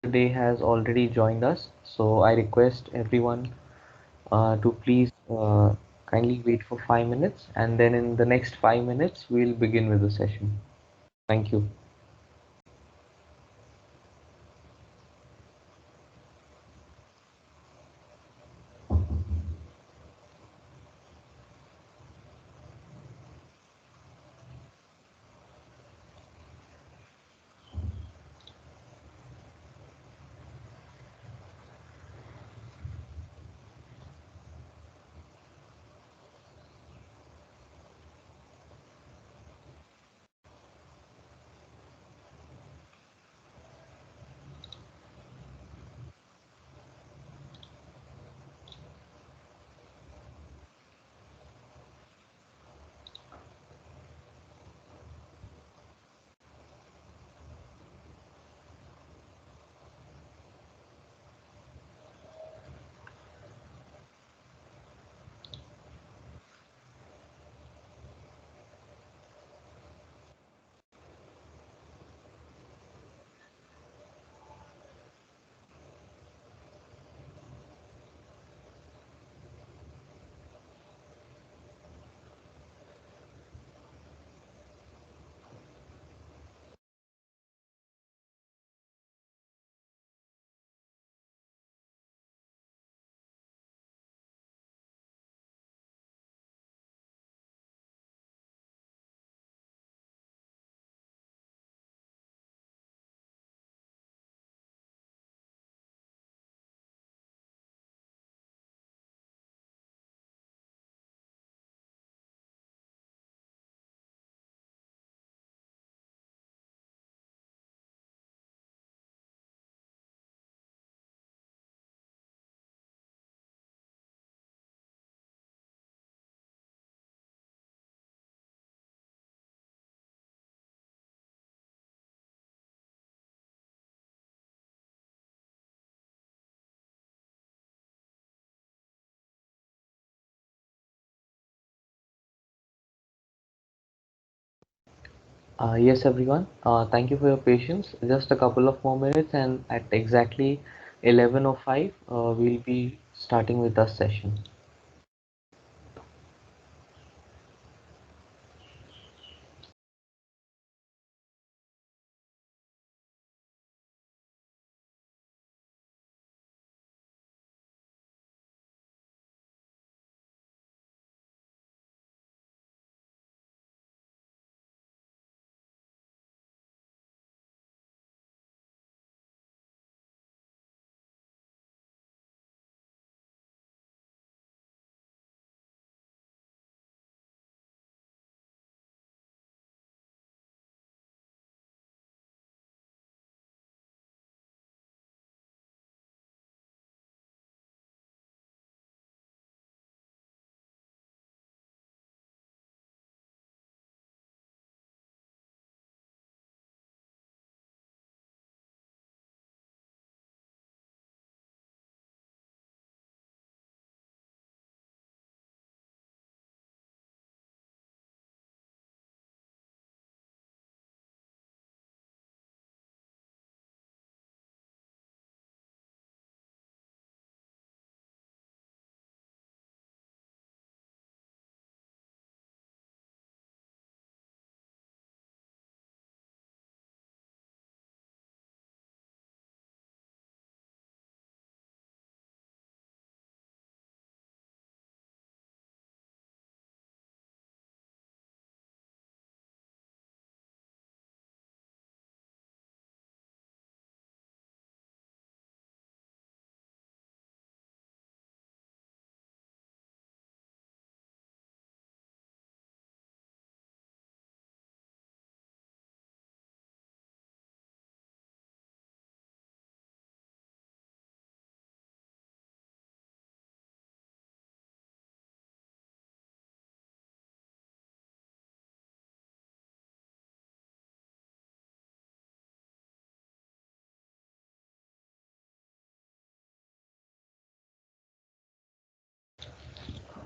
day has already joined us, so I request everyone to please kindly wait for 5 minutes, and then in the next 5 minutes, we'll begin with the session. Thank you. Yes, everyone. Thank you for your patience. Just a couple of more minutes, and at exactly 11:05, we'll be starting with our session.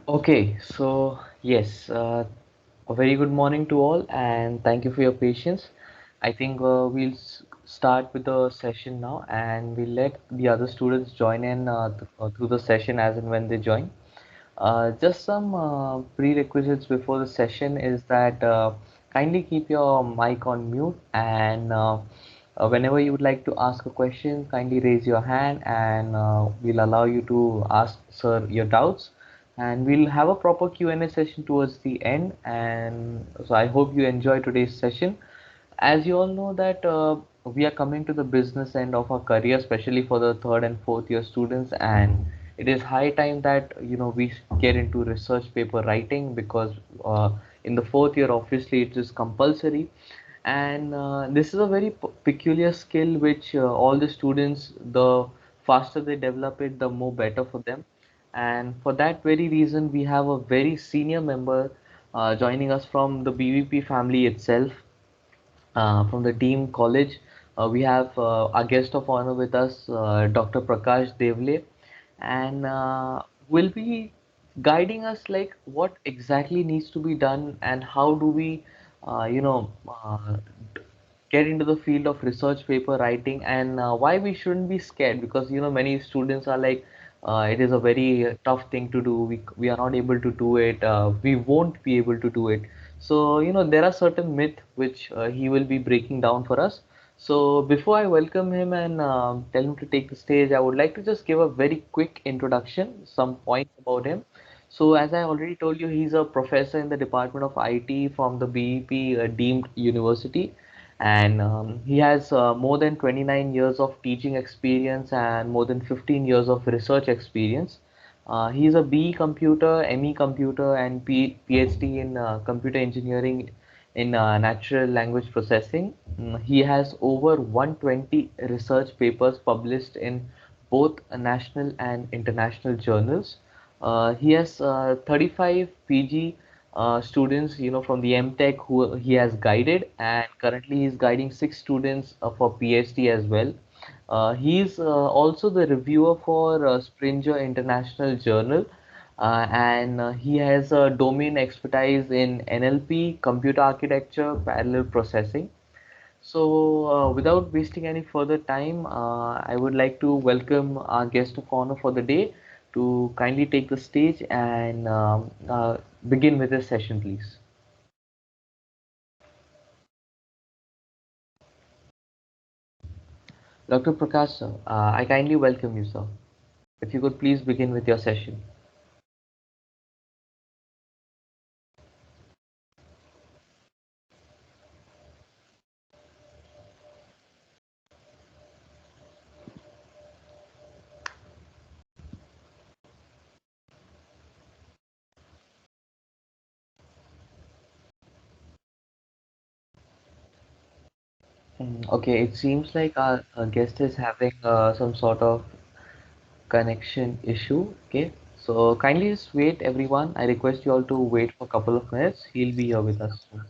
Okay, so yes, a very good morning to all, and thank you for your patience. I think we'll start with the session now, and we let the other students join in through the session as and when they join. Just some prerequisites before the session is that kindly keep your mic on mute, and whenever you would like to ask a question, kindly raise your hand, and we'll allow you to ask sir your doubts. And we'll have a proper Q&A session towards the end. And so I hope you enjoy today's session. As you all know that we are coming to the business end of our career, especially for the third and fourth year students, and it is high time that we get into research paper writing, because in the fourth year obviously it is compulsory, and this is a very peculiar skill which all the students, the faster they develop it, the more better for them. And for that very reason, we have a very senior member joining us from the BVP family itself, from the Dean College. We have our guest of honor with us, Dr. Prakash Devle, and will be guiding us like what exactly needs to be done and how do we, uh, you know, uh, get into the field of research paper writing, and why we shouldn't be scared, because many students are like, it is a very tough thing to do, we are not able to do it, we won't be able to do it. So there are certain myth which he will be breaking down for us. So before I welcome him and tell him to take the stage, I would like to just give a very quick introduction, some points about him. So as I already told you, he's a professor in the Department of IT from the BEP deemed university, and he has more than 29 years of teaching experience and more than 15 years of research experience. He's a BE computer, ME computer, and PhD in computer engineering in natural language processing. He has over 120 research papers published in both national and international journals. He has 35 PG students, from the MTech who he has guided, and currently he's guiding 6 students for PhD as well. He's also the reviewer for Springer International Journal, and he has a domain expertise in NLP, computer architecture, parallel processing. So, without wasting any further time, I would like to welcome our guest of honor for the day to kindly take the stage and begin with this session, please. Dr. Prakash, sir, I kindly welcome you, sir. If you could please begin with your session. Okay, it seems like our guest is having some sort of connection issue. Okay, so kindly just wait, everyone. I request you all to wait for a couple of minutes. He'll be here with us soon.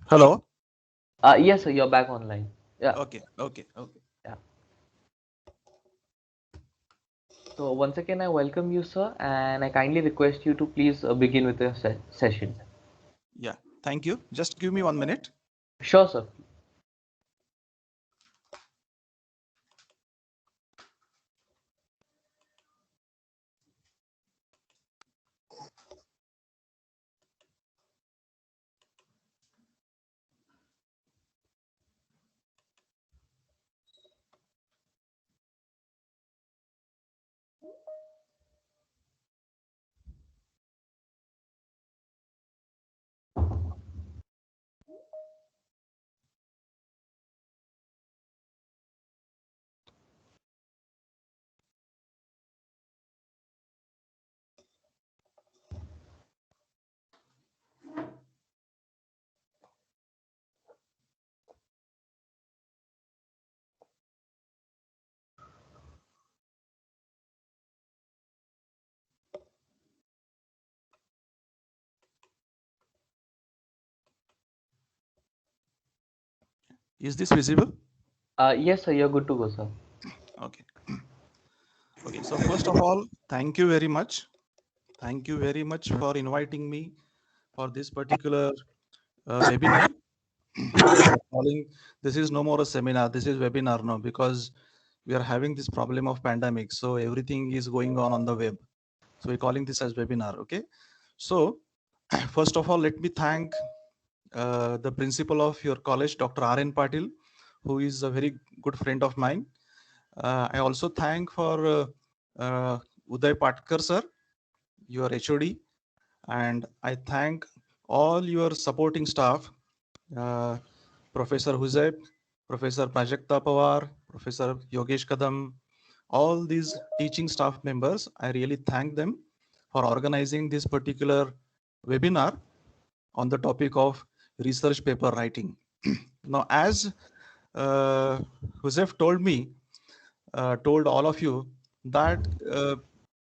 Hello. Yes, sir, you're back online. Yeah, Okay. yeah. So once again, I welcome you, sir, and I kindly request you to please begin with the session. Yeah. Thank you. Just give me 1 minute. Sure, sir. Is this visible? Yes, sir, you're good to go, sir. Okay. Okay. So first of all, thank you very much. Thank you very much for inviting me for this particular webinar. calling this is no more a seminar, this is webinar now, because we are having this problem of pandemic, so everything is going on the web, so we're calling this as webinar. Okay, so first of all, let me thank the principal of your college, Dr. R.N. Patil, who is a very good friend of mine. I also thank for Uday Patkar sir, your HOD, and I thank all your supporting staff, uh, Professor Huzeb, Professor Prajakta Pawar, Professor Yogesh Kadam, all these teaching staff members. I really thank them for organizing this particular webinar on the topic of research paper writing. Now, as Joseph told me, told all of you that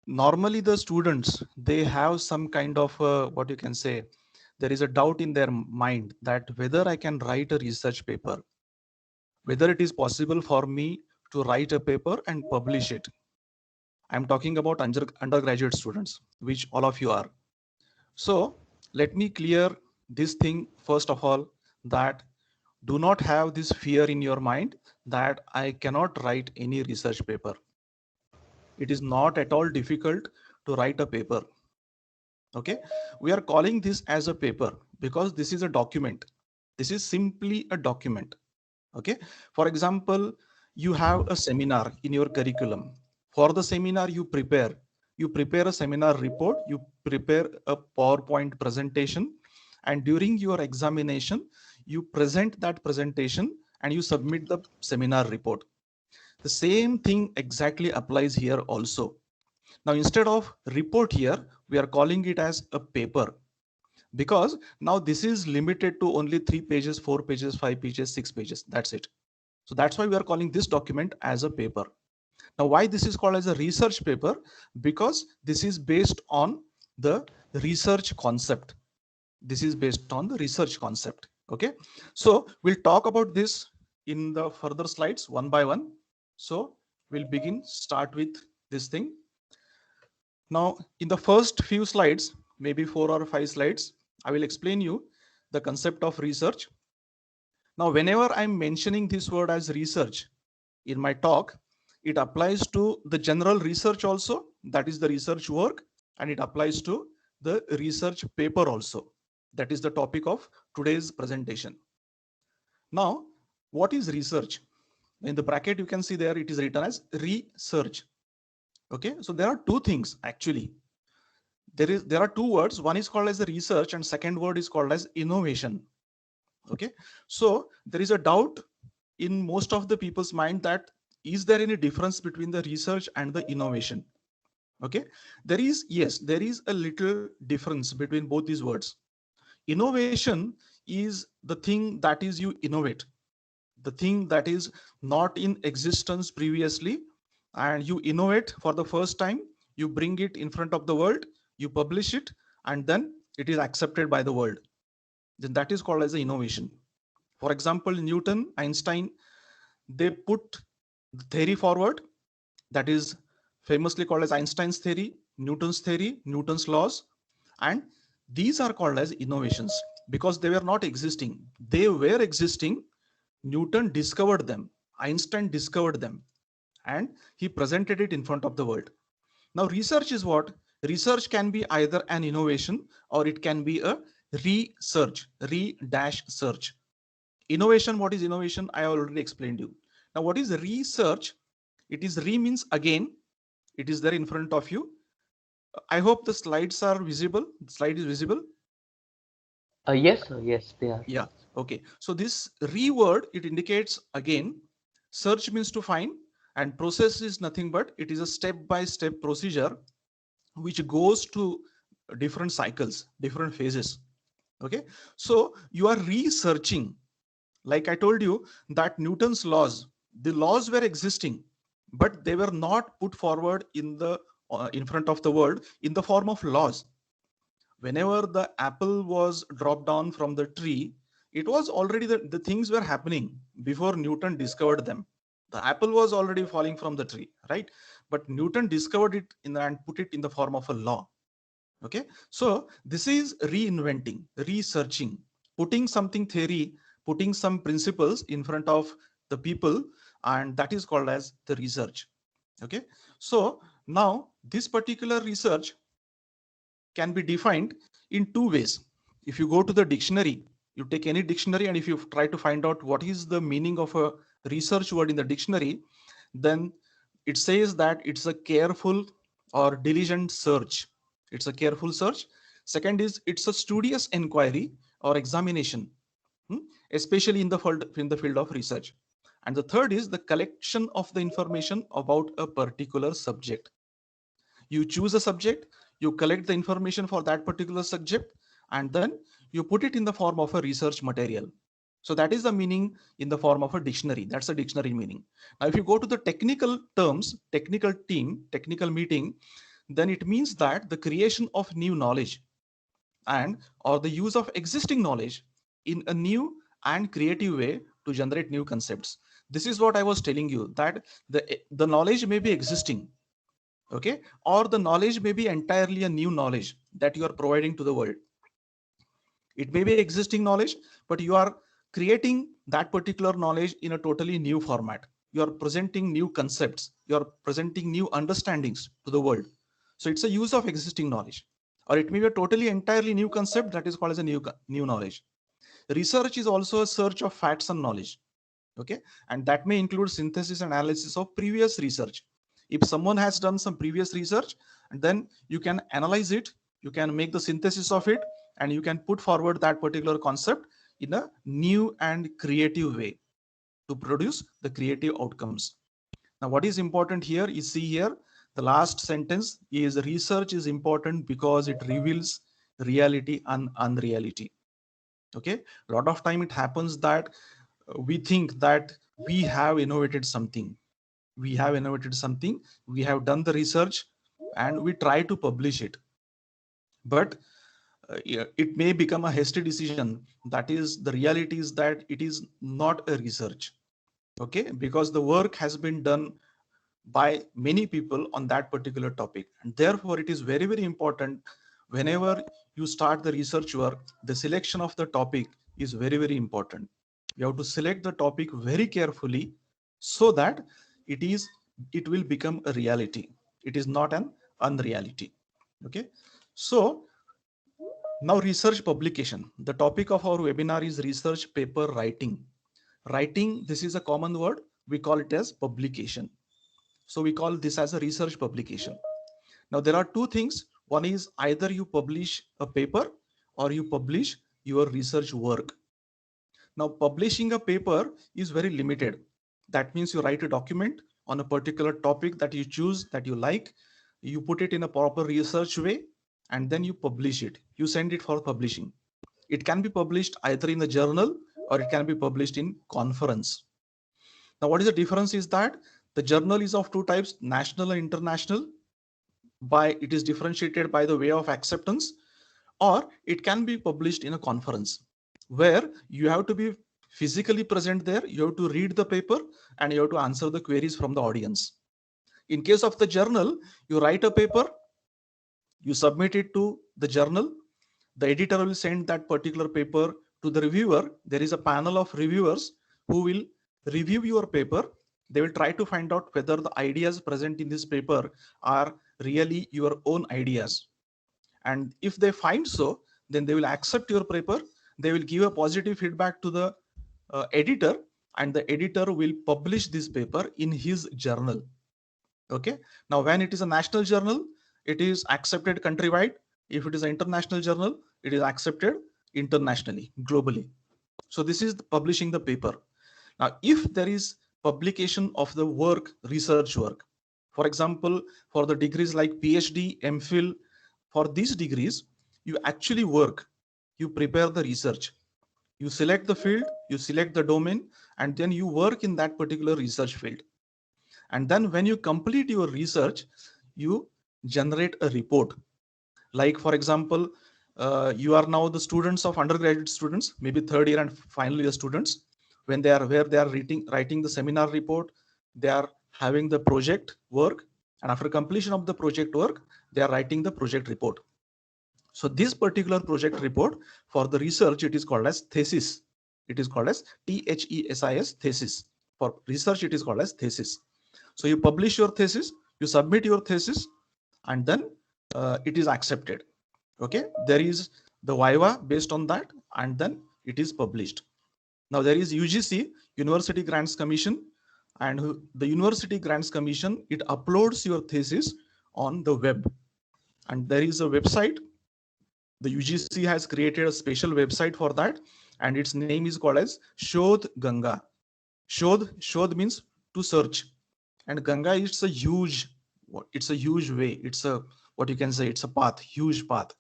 normally the students, they have some kind of what you can say, there is a doubt in their mind that whether I can write a research paper, whether it is possible for me to write a paper and publish it. I'm talking about undergraduate students, which all of you are. So let me clear this thing first of all, that do not have this fear in your mind that I cannot write any research paper. It is not at all difficult to write a paper. Okay, we are calling this as a paper because this is a document. This is simply a document. Okay, for example, you have a seminar in your curriculum. For the seminar, you prepare a seminar report, you prepare a PowerPoint presentation, and during your examination you present that presentation and you submit the seminar report. The same thing exactly applies here also. Now, instead of report here, we are calling it as a paper, because now this is limited to only 3 pages, 4 pages, 5 pages, 6 pages. That's it. So that's why we are calling this document as a paper. Now, why this is called as a research paper? Because this is based on the research concept. This is based on the research concept. Okay, so we'll talk about this in the further slides one by one. So we'll start with this thing. Now, in the first few slides, maybe 4 or 5 slides, I will explain you the concept of research. Now, whenever I'm mentioning this word as research in my talk, it applies to the general research also, that is the research work, and it applies to the research paper also. That is the topic of today's presentation. Now, what is research? In the bracket, you can see there it is written as research. Okay, so there are two things actually. There are two words. One is called as the research, and second word is called as innovation. Okay, so there is a doubt in most of the people's mind that is there any difference between the research and the innovation? Okay, there is, yes, there is a little difference between both these words. Innovation is the thing that is you innovate, the thing that is not in existence previously, and you innovate for the first time, you bring it in front of the world, you publish it, and then it is accepted by the world. Then that is called as an innovation. For example, Newton, Einstein, they put the theory forward, that is famously called as Einstein's theory, Newton's laws, and these are called as innovations because they were not existing. They were existing. Newton discovered them, Einstein discovered them, and he presented it in front of the world. Now, research is what? Research can be either an innovation or it can be a research, re-search. Innovation, what is innovation? I already explained you. Now, what is research? It is means again. It is there in front of you. I hope the slides are visible. The slide is visible. Yes, sir. Yes, they are. Yeah. Okay. So this word, it indicates again, search means to find, and process is nothing but it is a step-by-step procedure which goes to different cycles, different phases. Okay. So you are researching. Like I told you that Newton's laws, the laws were existing, but they were not put forward in front of the world in the form of laws. Whenever the apple was dropped down from the tree, it was already the things were happening before Newton discovered them. The apple was already falling from the tree, right? But Newton discovered it and put it in the form of a law. Okay, so this is reinventing, researching, putting something theory, putting some principles in front of the people, and that is called as the research. Okay, so now this particular research can be defined in two ways. If you go to the dictionary, you take any dictionary, and if you try to find out what is the meaning of a research word in the dictionary, then it says that it's a careful or diligent search. It's a careful search. Second is it's a studious inquiry or examination, hmm, especially in the field of research. And the third is the collection of the information about a particular subject. You choose a subject, you collect the information for that particular subject, and then you put it in the form of a research material. So that is the meaning in the form of a dictionary. That's a dictionary meaning. Now if you go to the technical terms, technical team, technical meeting, then it means that the creation of new knowledge and or the use of existing knowledge in a new and creative way to generate new concepts. This is what I was telling you, that the knowledge may be existing, okay, or the knowledge may be entirely a new knowledge that you are providing to the world. It may be existing knowledge, but you are creating that particular knowledge in a totally new format. You are presenting new concepts, you are presenting new understandings to the world. So it's a use of existing knowledge, or it may be a totally entirely new concept that is called as a new knowledge. Research is also a search of facts and knowledge, okay, and that may include synthesis and analysis of previous research. If someone has done some previous research, then you can analyze it, you can make the synthesis of it, and you can put forward that particular concept in a new and creative way to produce the creative outcomes. Now what is important here is, see here, the last sentence is research is important because it reveals reality and unreality. Okay, a lot of time it happens that we think that we have innovated something, we have innovated something, we have done the research, and we try to publish it, but yeah, it may become a hasty decision. That is, the reality is that it is not a research, okay, because the work has been done by many people on that particular topic, and therefore it is very, very important, whenever you start the research work, the selection of the topic is very, very important. You have to select the topic very carefully so that it will become a reality, it is not an unreality. Okay, so now research publication. The topic of our webinar is research paper writing. Writing, this is a common word, we call it as publication. So we call this as a research publication. Now there are two things. One is either you publish a paper or you publish your research work. Now publishing a paper is very limited. That means you write a document on a particular topic that you choose, that you like, you put it in a proper research way, and then you publish it. You send it for publishing. It can be published either in the journal or it can be published in conference. Now what is the difference is that the journal is of two types, national and international. By it is differentiated by the way of acceptance, or it can be published in a conference where you have to be physically present there, you have to read the paper, and you have to answer the queries from the audience. In case of the journal, you write a paper, you submit it to the journal, the editor will send that particular paper to the reviewer. There is a panel of reviewers who will review your paper. They will try to find out whether the ideas present in this paper are really your own ideas, and if they find so, then they will accept your paper, they will give a positive feedback to the editor, and the editor will publish this paper in his journal. Okay, now when it is a national journal, it is accepted countrywide. If it is an international journal, it is accepted internationally, globally. So this is publishing the paper. Now if there is publication of the work, research work, for example, for the degrees like PhD, MPhil, for these degrees, you actually work, you prepare the research, you select the field, you select the domain, and then you work in that particular research field. And then when you complete your research, you generate a report. Like for example, you are now the students of undergraduate students, maybe third year and final year students, when they are where they are writing the seminar report, they are having the project work, and after completion of the project work, they are writing the project report. So this particular project report for the research, it is called as thesis. It is called as THESIS, thesis. For research, it is called as thesis. So you publish your thesis, you submit your thesis, and then it is accepted. Okay, there is the viva based on that, and then it is published. Now there is UGC, University Grants Commission, and the University Grants Commission, it uploads your thesis on the web, and there is a website. The UGC has created a special website for that, and its name is called as Shodh Ganga. Shodh means to search, and Ganga is a huge, it's a huge way. It's a, what you can say, it's a path, huge path.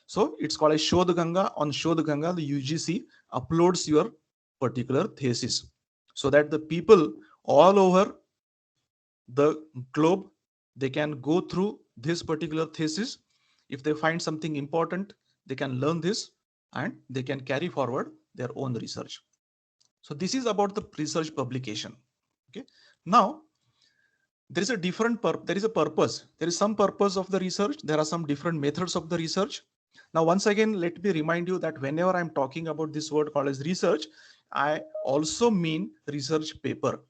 So it's called as Shodh Ganga. On Shodh Ganga, the UGC uploads your particular thesis, so that the people all over the globe, they can go through this particular thesis. If they find something important, they can learn this and they can carry forward their own research. So this is about the research publication. Okay. Now there is a different there is a purpose. There is some purpose of the research. There are some different methods of the research. Now, once again, let me remind you that whenever I'm talking about this word called as research, I also mean research paper.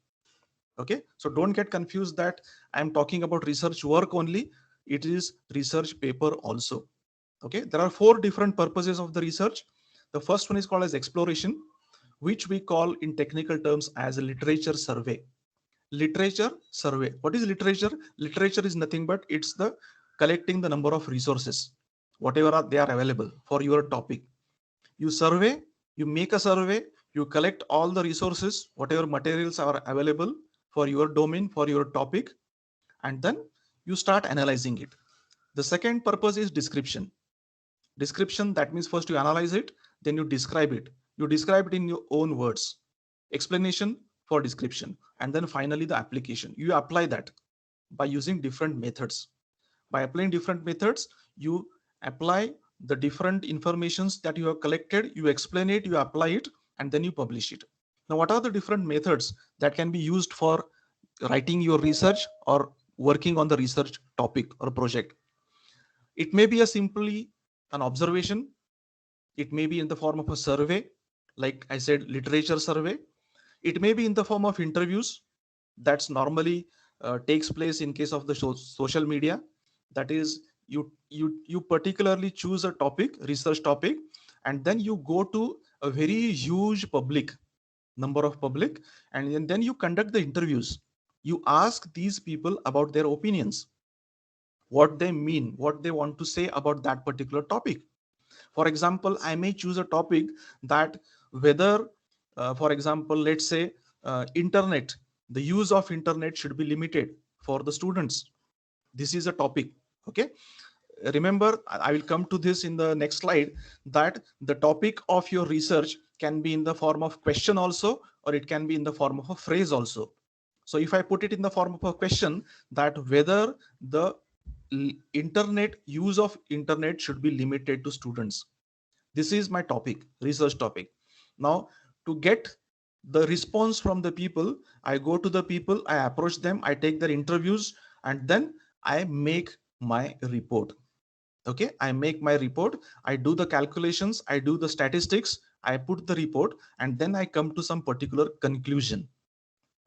Okay, so don't get confused that I'm talking about research work only. It is research paper also. Okay, there are 4 different purposes of the research. The first one is called as exploration, which we call in technical terms as a literature survey. Literature survey. What is literature? Literature is nothing but it's the collecting the number of resources, whatever they are available for your topic. You survey, you make a survey, you collect all the resources, whatever materials are available for your domain, for your topic, and then you start analyzing it. The second purpose is description. Description, that means first you analyze it, then you describe it. You describe it in your own words. Explanation for description, and then finally the application. You apply that by using different methods. By applying different methods, you apply the different informations that you have collected, you explain it, you apply it, and then you publish it. Now, what are the different methods that can be used for writing your research or working on the research topic or project? It may be a simply an observation. It may be in the form of a survey, like I said, literature survey. It may be in the form of interviews. That's normally takes place in case of the social media. That is, you particularly choose a topic, research topic, and then you go to a very huge public number of public, and then you conduct the interviews. You ask these people about their opinions, what they mean, what they want to say about that particular topic. For example, I may choose a topic that whether, for example, let's say internet, the use of internet should be limited for the students. This is a topic. Okay. Remember, I will come to this in the next slide, that the topic of your research can be in the form of question also, or it can be in the form of a phrase also. So if I put it in the form of a question, that whether the internet use of internet should be limited to students. This is my topic, research topic. Now, to get the response from the people, I go to the people, I approach them, I take their interviews, and then I make my report. Okay, I make my report, I do the calculations, I do the statistics, I put the report, and then I come to some particular conclusion.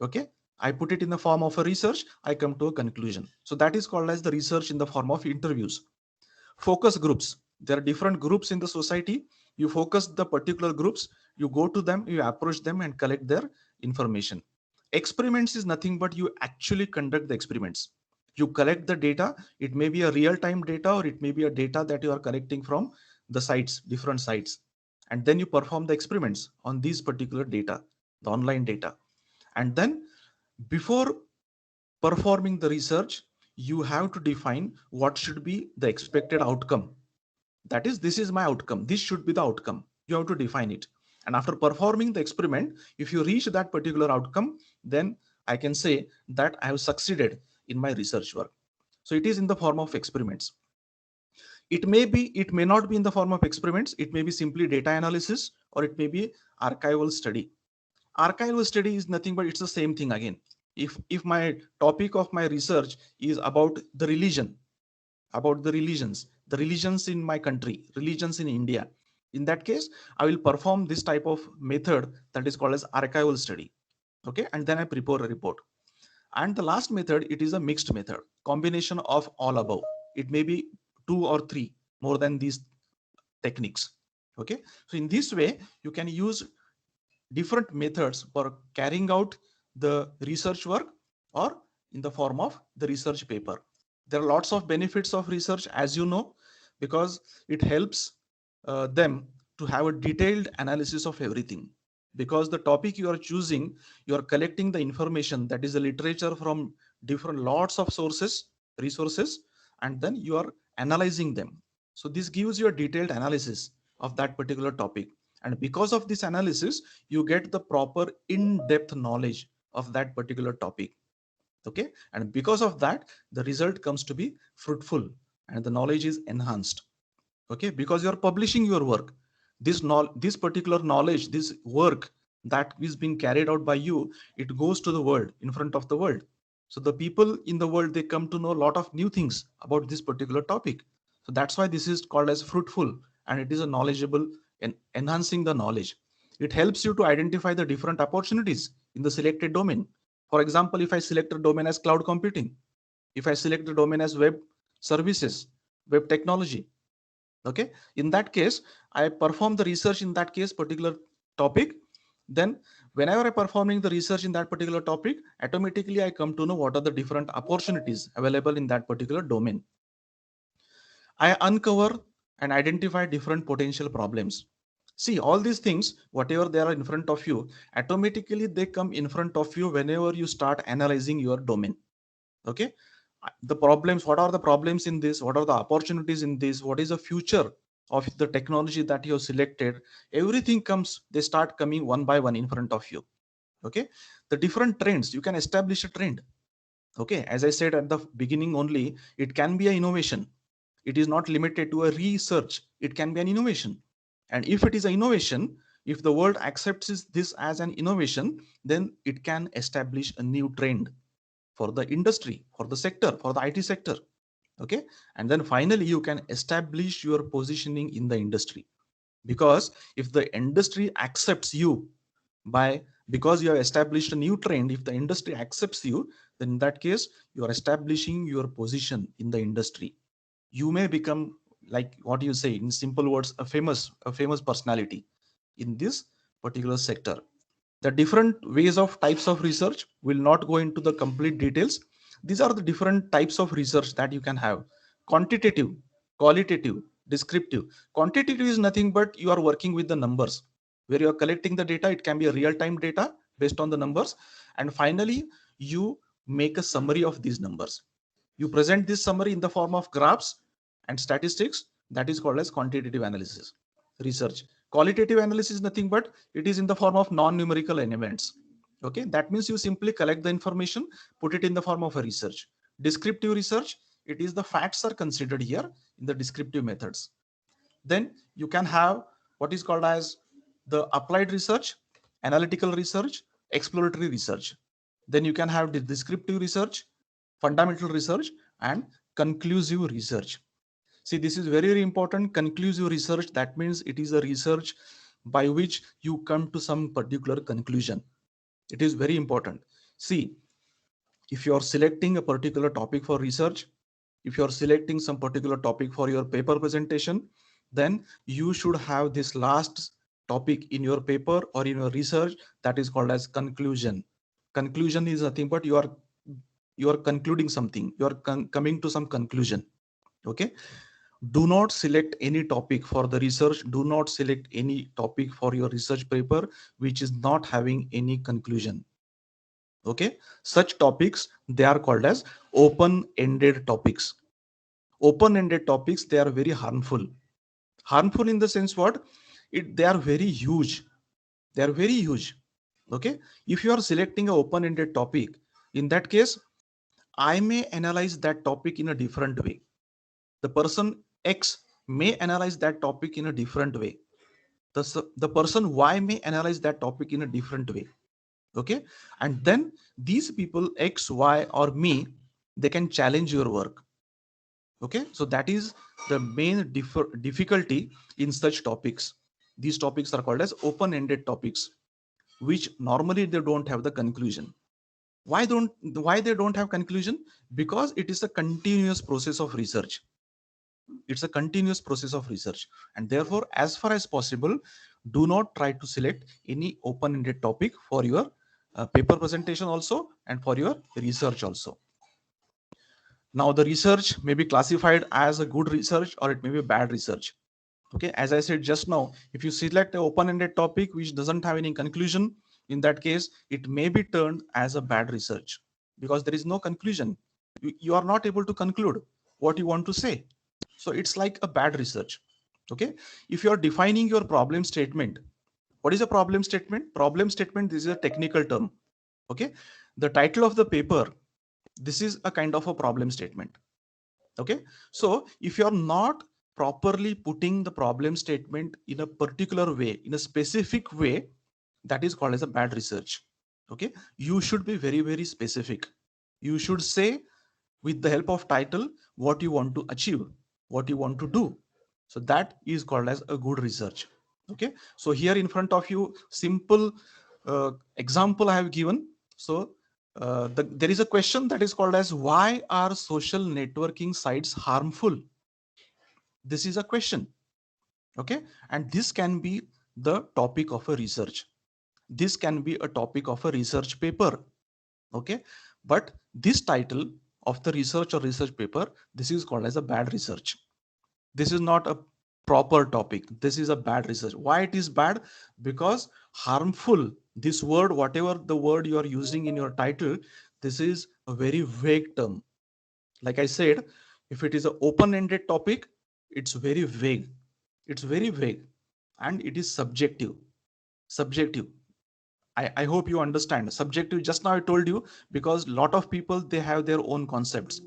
Okay, I put it in the form of a research, I come to a conclusion. So that is called as the research in the form of interviews. Focus groups. There are different groups in the society. You focus the particular groups, you go to them, you approach them and collect their information. Experiments is nothing but you actually conduct the experiments. You collect the data. It may be a real-time data, or it may be a data that you are collecting from the sites, different sites. And then you perform the experiments on these particular data, the online data. And then before performing the research, you have to define what should be the expected outcome. That is, this is my outcome, this should be the outcome. You have to define it. And after performing the experiment, if you reach that particular outcome, then I can say that I have succeeded in my research work. So it is in the form of experiments. It may not be in the form of experiments. It may be simply data analysis, or it may be archival study. Archival study is nothing but it's the same thing again. If my topic of my research is about the religion, about the religions in my country, religions in India, In that case, I will perform this type of method that is called as archival study. Okay, and then I prepare a report. And the last method, it is a mixed method, combination of all above. It may be 2 or 3 more than these techniques. Okay, so in this way you can use different methods for carrying out the research work or in the form of the research paper. There are lots of benefits of research, as you know, because it helps them to have a detailed analysis of everything. Because the topic you are choosing, you are collecting the information, that is the literature, from different lots of sources, resources, and then you are analyzing them. So this gives you a detailed analysis of that particular topic, and because of this analysis you get the proper in-depth knowledge of that particular topic. Okay, and because of that the result comes to be fruitful and the knowledge is enhanced. Okay, because you are publishing your work, this particular knowledge, this work that is being carried out by you, it goes to the world, in front of the world. So the people in the world, they come to know a lot of new things about this particular topic. So that's why this is called as fruitful, and it is a knowledgeable and enhancing the knowledge. It helps you to identify the different opportunities in the selected domain. For example, if I select a domain as cloud computing, if I select the domain as web services, web technology, okay, in that case I perform the research in that case particular topic. Then whenever I performing the research in that particular topic, automatically I come to know what are the different opportunities available in that particular domain. I uncover and identify different potential problems. See, all these things, whatever they are in front of you, automatically they come in front of you whenever you start analyzing your domain. Okay, the problems, what are the problems in this, what are the opportunities in this, what is the future of the technology that you have selected, everything comes, they start coming one by one in front of you. Okay, the different trends, you can establish a trend. Okay, as I said at the beginning only, it can be an innovation. It is not limited to a research, it can be an innovation. And if it is an innovation, if the world accepts this as an innovation, then it can establish a new trend for the industry, for the sector, for the IT sector. Okay, and then finally you can establish your positioning in the industry. Because if the industry accepts you, by because you have established a new trend, if the industry accepts you, then in that case you are establishing your position in the industry. You may become, like what you say in simple words, a famous personality in this particular sector. The different ways of types of research will not go into the complete details. These are the different types of research that you can have: quantitative, qualitative, descriptive. Quantitative is nothing but you are working with the numbers, where you are collecting the data. It can be a real-time data based on the numbers, and finally you make a summary of these numbers. You present this summary in the form of graphs and statistics. That is called as quantitative analysis research. Qualitative analysis is nothing but it is in the form of non-numerical elements. Okay, that means you simply collect the information, put it in the form of a research. Descriptive research, it is the facts are considered here in the descriptive methods. Then you can have what is called as the applied research, analytical research, exploratory research. Then you can have the descriptive research, fundamental research, and conclusive research. See, this is very, very important. Conclusive research, that means it is a research by which you come to some particular conclusion. It is very important. See, if you are selecting a particular topic for research, if you are selecting some particular topic for your paper presentation, then you should have this last topic in your paper or in your research, that is called as conclusion. Conclusion is nothing but you are concluding something, you are coming to some conclusion. Okay, do not select any topic for the research, do not select any topic for your research paper which is not having any conclusion. Okay, such topics, they are called as open ended topics. Open ended topics, they are very harmful. Harmful in the sense what, they are very huge, they are very huge. Okay, if you are selecting an open ended topic, in that case I may analyze that topic in a different way, the person X may analyze that topic in a different way, the person Y may analyze that topic in a different way. Okay, and then these people X, Y, or me, they can challenge your work. Okay, so that is the main difficulty in such topics. These topics are called as open-ended topics, which normally they don't have the conclusion. Why they don't have conclusion? Because it is a continuous process of research. It's a continuous process of research, and therefore, as far as possible, do not try to select any open-ended topic for your paper presentation also, and for your research also. Now the research may be classified as a good research or it may be bad research. Okay, as I said just now, if you select an open-ended topic which doesn't have any conclusion, in that case it may be turned as a bad research, because there is no conclusion. You are not able to conclude what you want to say, so it's like a bad research. Okay, if you are defining your problem statement, what is a problem statement? Problem statement, this is a technical term. Okay, the title of the paper, this is a kind of a problem statement. Okay, so if you are not properly putting the problem statement in a particular way, in a specific way, that is called as a bad research. Okay, you should be very, very specific. You should say with the help of title what you want to achieve, what you want to do. So that is called as a good research. Okay, so here in front of you, simple example I have given. So there is a question that is called as, why are social networking sites harmful? This is a question. Okay, and this can be the topic of a research. This can be a topic of a research paper. Okay, but this title of the research or research paper, this is called as a bad research. This is not a proper topic. This is a bad research. Why it is bad? Because harmful, this word, whatever the word you are using in your title, this is a very vague term. Like I said, if it is an open-ended topic, it's very vague. It's very vague, and it is subjective. Subjective. I hope you understand. Subjective, just now I told you, because a lot of people, they have their own concepts.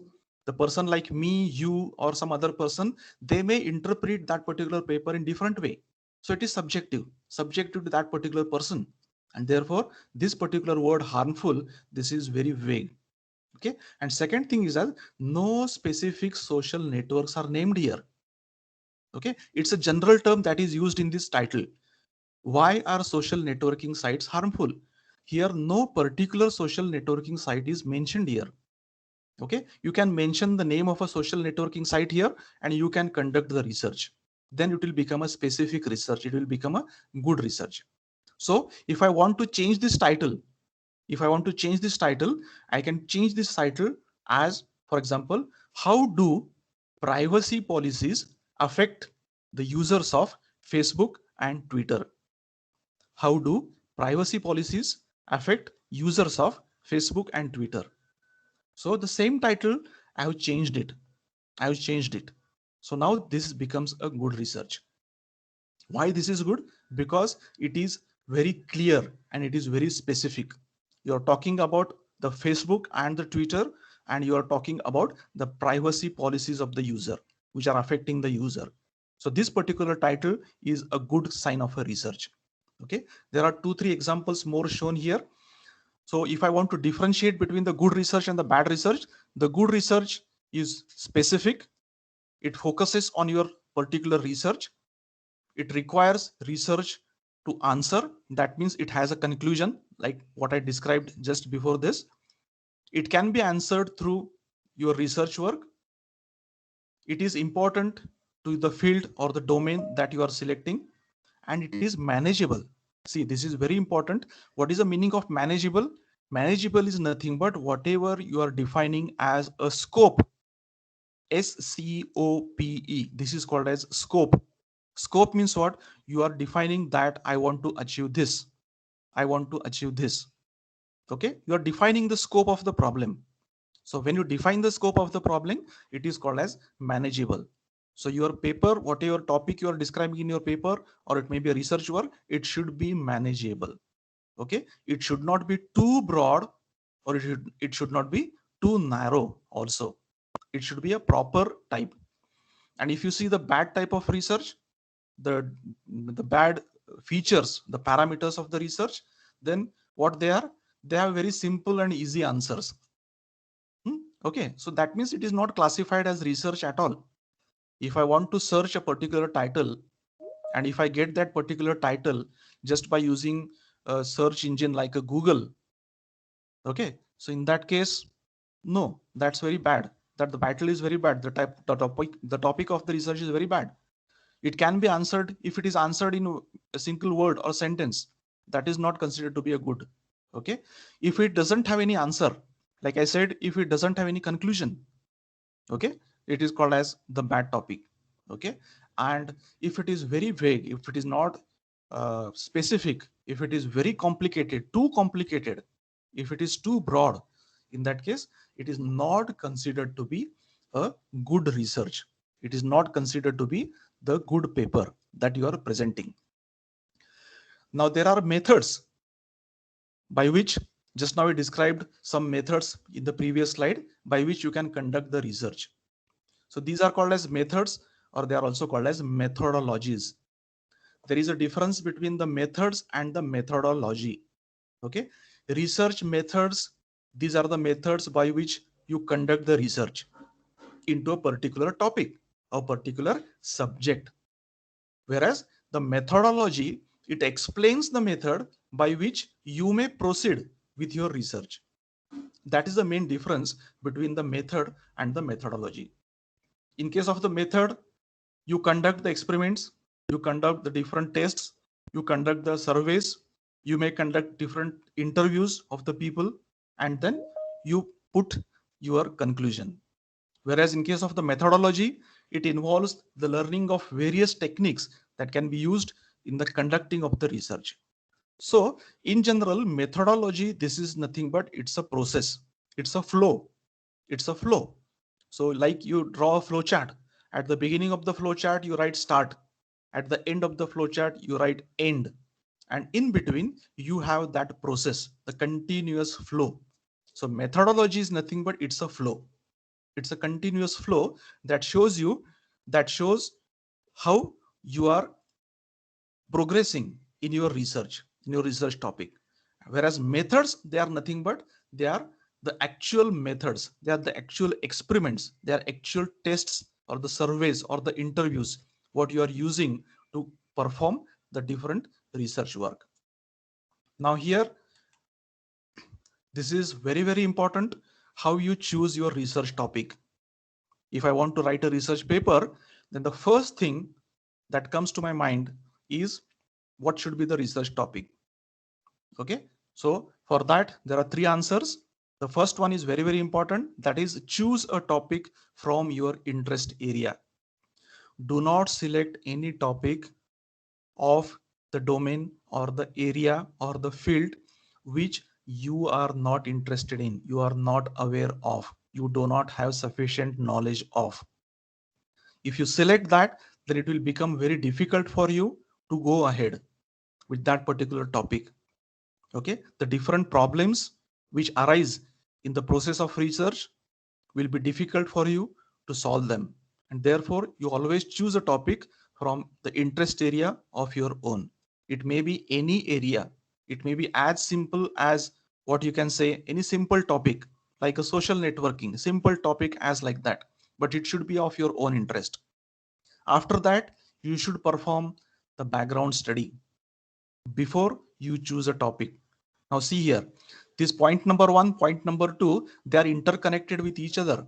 The person like me, you, or some other person, they may interpret that particular paper in different way. So it is subjective, subjective to that particular person. And therefore, this particular word harmful, this is very vague. Okay. And second thing is that no specific social networks are named here. Okay. It's a general term that is used in this title. Why are social networking sites harmful? Here, no particular social networking site is mentioned here. Okay, you can mention the name of a social networking site here and you can conduct the research. Then it will become a specific research. It will become a good research. So if I want to change this title, I can change this title as, for example, how do privacy policies affect the users of Facebook and Twitter? How do privacy policies affect users of Facebook and Twitter? So the same title, I have changed it. So now this becomes a good research. Why this is good? Because it is very clear and it is very specific. You're talking about the Facebook and the Twitter, and you are talking about the privacy policies of the user, which are affecting the user. So this particular title is a good sign of a research. Okay, there are 2-3 examples more shown here. So if I want to differentiate between the good research and the bad research, the good research is specific. It focuses on your particular research. It requires research to answer. That means it has a conclusion, like what I described just before this. It can be answered through your research work. It is important to the field or the domain that you are selecting, and it is manageable. See, this is very important. What is the meaning of manageable? Manageable is nothing but whatever you are defining as a scope. SCOPE. This is called as scope. Scope means what? You are defining that I want to achieve this. I want to achieve this. Okay? You are defining the scope of the problem. So when you define the scope of the problem, it is called as manageable. So your paper, whatever topic you are describing in your paper, or it may be a research work, it should be manageable. Okay? It should not be too broad, or it should not be too narrow also. It should be a proper type. And if you see the bad type of research, the bad features, the parameters of the research, then what they are? They have very simple and easy answers. Okay, so that means it is not classified as research at all. If I want to search a particular title And if I get that particular title just by using a search engine like a Google, okay, so in that case, no, that's very bad. That the title is very bad. The topic of the research is very bad. It can be answered if it is answered in a single word or sentence. That is not considered to be a good. Okay, if it doesn't have any answer, like I said, if it doesn't have any conclusion, okay, it is called as the bad topic. Okay, and if it is very vague, if it is not specific, if it is very complicated, too complicated, if it is too broad, in that case it is not considered to be a good research. It is not considered to be the good paper that you are presenting. Now there are methods by which, just now we described some methods in the previous slide, by which you can conduct the research. So these are called as methods, or they are also called as methodologies. There is a difference between the methods and the methodology. Okay, research methods, these are the methods by which you conduct the research into a particular topic, a particular subject. Whereas the methodology, it explains the method by which you may proceed with your research. That is the main difference between the method and the methodology. In case of the method, you conduct the experiments, you conduct the different tests, you conduct the surveys, you may conduct different interviews of the people, and then you put your conclusion. Whereas in case of the methodology, it involves the learning of various techniques that can be used in the conducting of the research. So in general, methodology, this is nothing but it's a process, it's a flow, it's a flow. So like you draw a flow chart. At the beginning of the flow chart, you write start. At the end of the flow chart, you write end. And in between, you have that process, the continuous flow. So methodology is nothing but it's a flow. It's a continuous flow that shows how you are progressing in your research topic. Whereas methods, they are nothing but they are the actual methods, they are the actual experiments, they are actual tests or the surveys or the interviews what you are using to perform the different research work. Now here, this is very important, how you choose your research topic. If I want to write a research paper, then the first thing that comes to my mind is what should be the research topic. Okay, so for that there are three answers. The first one is very important, that is choose a topic from your interest area. Do not select any topic of the domain or the area or the field which you are not interested in, you are not aware of, you do not have sufficient knowledge of. If you select that, then it will become very difficult for you to go ahead with that particular topic. Okay, the different problems which arise in the process of research will be difficult for you to solve them, and therefore you always choose a topic from the interest area of your own. It may be any area, it may be as simple as what you can say, any simple topic like a social networking, simple topic as like that, but it should be of your own interest. After that, you should perform the background study before you choose a topic. Now see here, this point number one, point number two, they are interconnected with each other.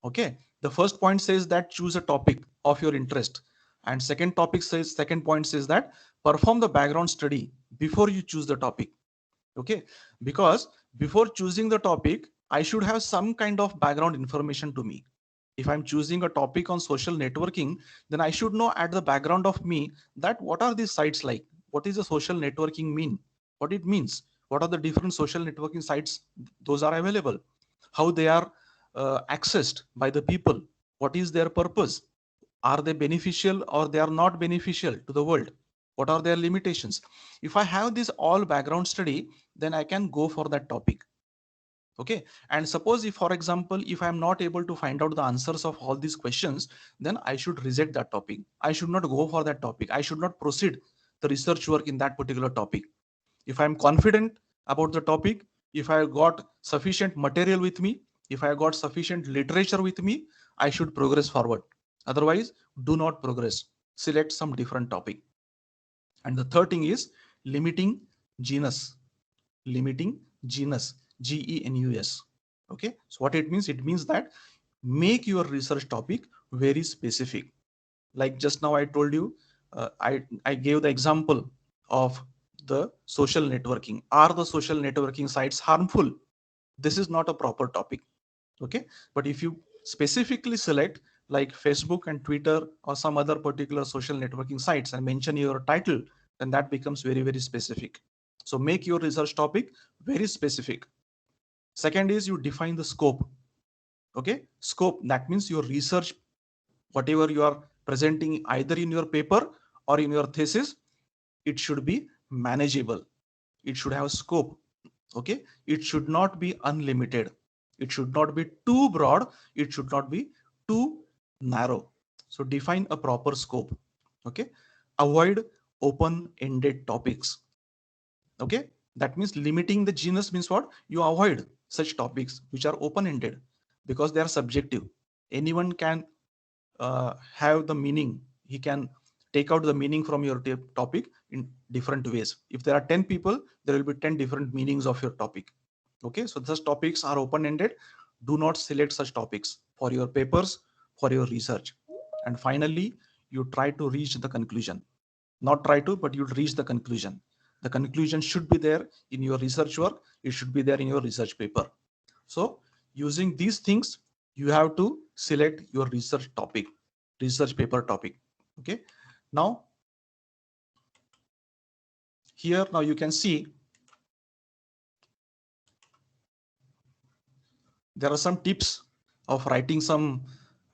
Okay, the first point says that choose a topic of your interest, and second point says that perform the background study before you choose the topic. Okay, because before choosing the topic, I should have some kind of background information to me. If I'm choosing a topic on social networking, then I should know at the background of me that what are these sites like, what is the social networking mean, what it means, what are the different social networking sites those are available, how they are accessed by the people, what is their purpose, are they beneficial or they are not beneficial to the world, what are their limitations. If I have this all background study, then I can go for that topic. Okay, and suppose if, for example, if I am not able to find out the answers of all these questions, then I should reject that topic. I should not go for that topic. I should not proceed the research work in that particular topic. If I'm confident about the topic, if I got sufficient material with me, if I got sufficient literature with me, I should progress forward. Otherwise, do not progress. select some different topic. And the third thing is limiting genus. Limiting genus, GENUS. Okay, so what it means that make your research topic very specific. Like just now I told you, I gave the example of the social networking. Are the social networking sites harmful? This is not a proper topic. Okay, but if you specifically select like Facebook and Twitter or some other particular social networking sites and mention your title, then that becomes very, very specific. So make your research topic very specific. Second is you define the scope. Okay, scope, that means your research, whatever you are presenting either in your paper or in your thesis, it should be manageable. It should have scope. Okay, it should not be unlimited. It should not be too broad. It should not be too narrow. So define a proper scope. Okay, avoid open-ended topics. Okay, that means limiting the genus means what? You avoid such topics which are open-ended because they are subjective. Anyone can have the meaning. He can take out the meaning from your topic in different ways. If there are 10 people, there will be 10 different meanings of your topic. Okay, so such topics are open-ended. Do not select such topics for your papers, for your research. And finally, you try to reach the conclusion. Not try to, but you reach the conclusion. The conclusion should be there in your research work. It should be there in your research paper. So using these things, you have to select your research topic, research paper topic. Okay, now here, now you can see there are some tips of writing some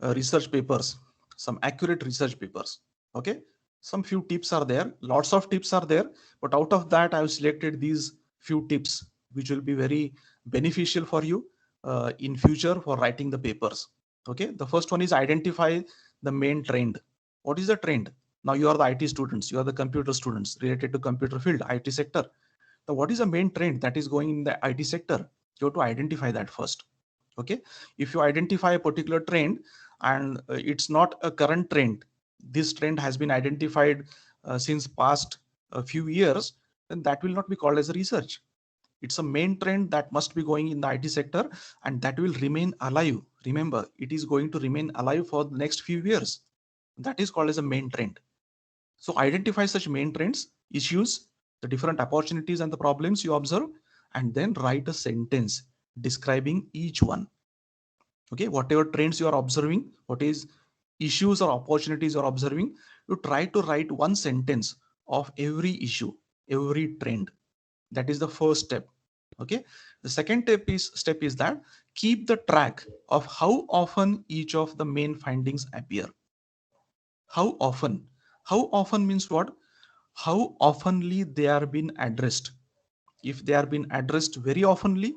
research papers, some accurate research papers. Okay, some few tips are there, lots of tips are there, but out of that I have selected these few tips which will be very beneficial for you in future for writing the papers. Okay, the first one is identify the main trend. What is the trend? Now you are the IT students, you are the computer students related to computer field, IT sector. Now what is the main trend that is going in the IT sector? You have to identify that first. Okay, if you identify a particular trend and it's not a current trend, this trend has been identified since past a few years, then that will not be called as a research. It's a main trend that must be going in the IT sector and that will remain alive. Remember, it is going to remain alive for the next few years. That is called as a main trend. So identify such main trends, issues, the different opportunities and the problems you observe, and then write a sentence describing each one. Okay, whatever trends you are observing, what is issues or opportunities you are observing, you try to write one sentence of every issue, every trend. That is the first step. Okay, the second step is that keep the track of how often each of the main findings appear. How often means what? How oftenly they are being addressed. If they are being addressed very oftenly,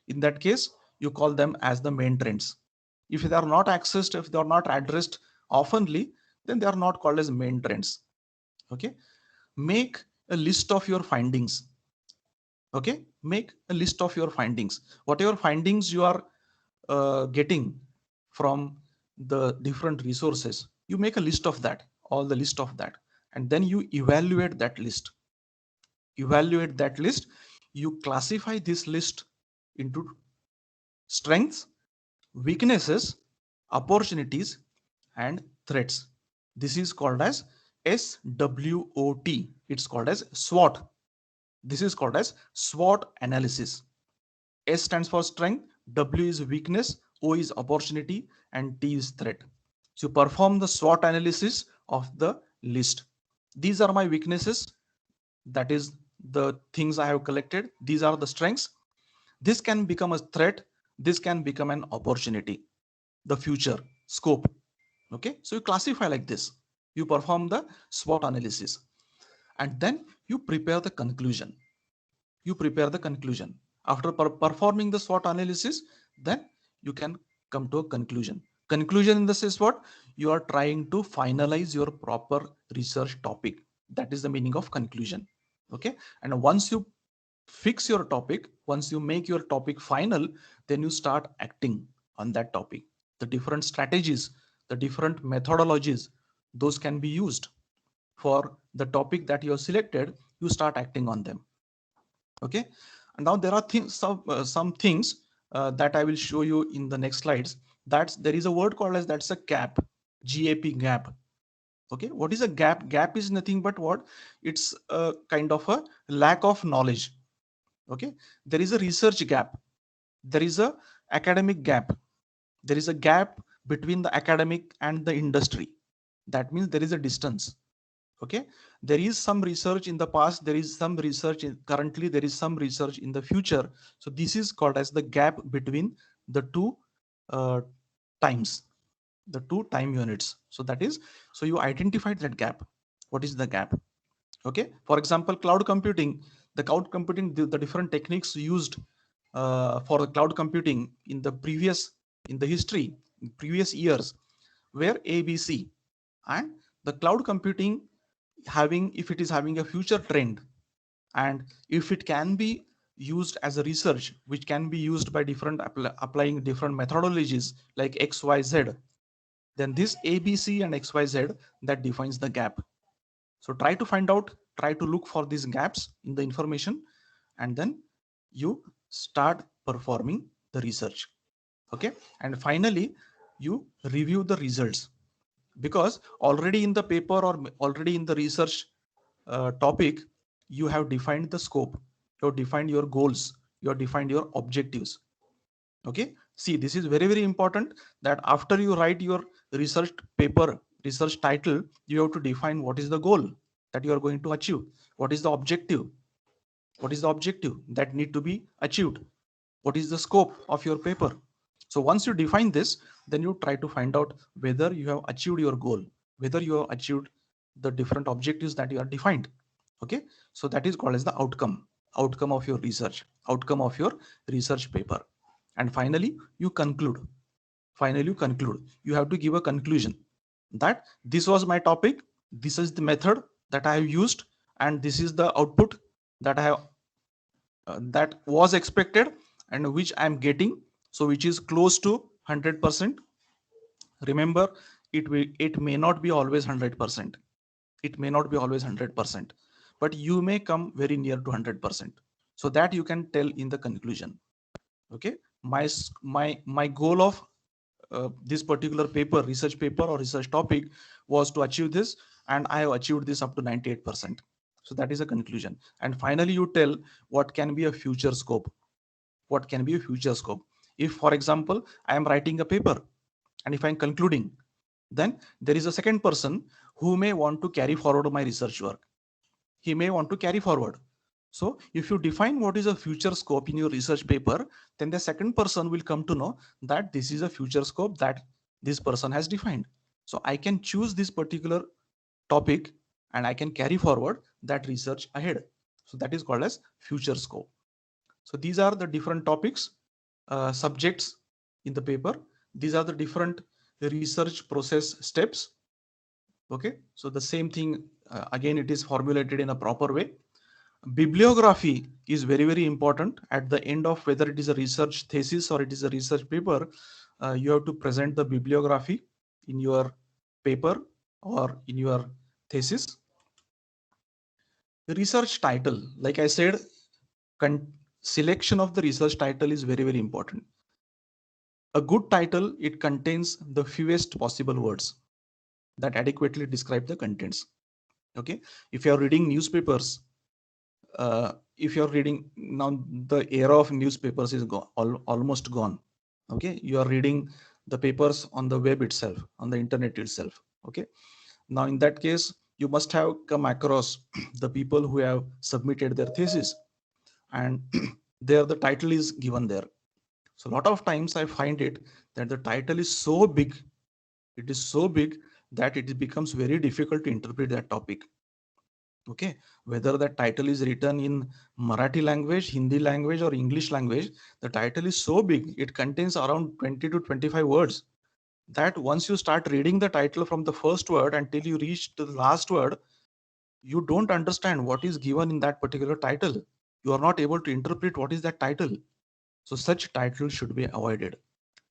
in that case you call them as the main trends. If they are not accessed, if they are not addressed oftenly, then they are not called as main trends. Okay, make a list of your findings. Okay, make a list of your findings. Whatever findings you are getting from the different resources, you make a list of that, all the list of that, and then you evaluate that list. You classify this list into strengths, weaknesses, opportunities, and threats. This is called as SWOT. It's called as SWOT. This is called as SWOT analysis. S stands for strength, W is weakness, O is opportunity, and T is threat. So perform the SWOT analysis of the list. These are my weaknesses. That is the things I have collected. These are the strengths. This can become a threat. This can become an opportunity. The future scope. Okay, so you classify like this. You perform the SWOT analysis, and then you prepare the conclusion. After performing the SWOT analysis, then you can come to a conclusion. Conclusion in this is what? You are trying to finalize your proper research topic. That is the meaning of conclusion. Okay, and once you fix your topic, once you make your topic final, then you start acting on that topic. The different strategies, the different methodologies, those can be used for the topic that you have selected. You start acting on them. Okay, and now there are some things that I will show you in the next slides. That's there is a word called as that's a gap, gap. Okay, what is a gap? Gap is nothing but what? It's a kind of a lack of knowledge. Okay, there is a research gap, there is a academic gap, there is a gap between the academic and the industry. That means there is a distance. Okay, there is some research in the past, there is some research currently, there is some research in the future. So this is called as the gap between the two uh, times, the two time units. So that is, so you identified that gap. What is the gap? Okay, for example, cloud computing, the different techniques used for the cloud computing in the history, in previous years, were ABC. And the cloud computing, having, if it is having a future trend, and if it can be used as a research which can be used by different applying different methodologies like XYZ, then this ABC and XYZ, that defines the gap. So try to find out, try to look for these gaps in the information, and then you start performing the research. Okay, and finally you review the results, because already in the paper or already in the research topic, you have defined the scope, you have defined your goals, you have defined your objectives. Okay, see, this is very very important, that after you write your research paper, research title, you have to define what is the goal that you are going to achieve, what is the objective, what is the objective that need to be achieved, what is the scope of your paper. So once you define this, then you try to find out whether you have achieved your goal, whether you have achieved the different objectives that you are defined. Okay, so that is called as the outcome of your research, outcome of your research paper. And finally you conclude, you have to give a conclusion that this was my topic, this is the method that I have used, and this is the output that I have that was expected and which I am getting, so which is close to 100%. Remember, it may not be always 100%, it may not be always 100%, but you may come very near to 100%, so that you can tell in the conclusion. Okay, my goal of this particular paper, research paper or research topic, was to achieve this, and I have achieved this up to 98%. So that is a conclusion. And finally you tell what can be a future scope, what can be a future scope. If for example I am writing a paper, and if I'm concluding, then there is a second person who may want to carry forward my research work, he may want to carry forward. So if you define what is a future scope in your research paper, then the second person will come to know that this is a future scope that this person has defined. So I can choose this particular topic and I can carry forward that research ahead. So that is called as future scope. So these are the different topics, subjects in the paper. These are the different research process steps. Okay, so the same thing, again, it is formulated in a proper way. Bibliography is very very important at the end of whether it is a research thesis or it is a research paper. You have to present the bibliography in your paper or in your thesis. The research title, like I said, selection of the research title is very very important. A good title, it contains the fewest possible words that adequately describe the contents. Okay, if you are reading newspapers, if you're reading now, the era of newspapers is almost gone. Okay, you are reading the papers on the web itself, on the internet itself. Okay, now in that case you must have come across the people who have submitted their thesis, and there the title is given there. So a lot of times I find it that the title is so big, it is so big that it becomes very difficult to interpret that topic. Okay, whether that title is written in Marathi language, Hindi language, or English language, the title is so big, it contains around 20 to 25 words, that once you start reading the title from the first word until you reach to the last word, you don't understand what is given in that particular title. You are not able to interpret what is that title. So such titles should be avoided.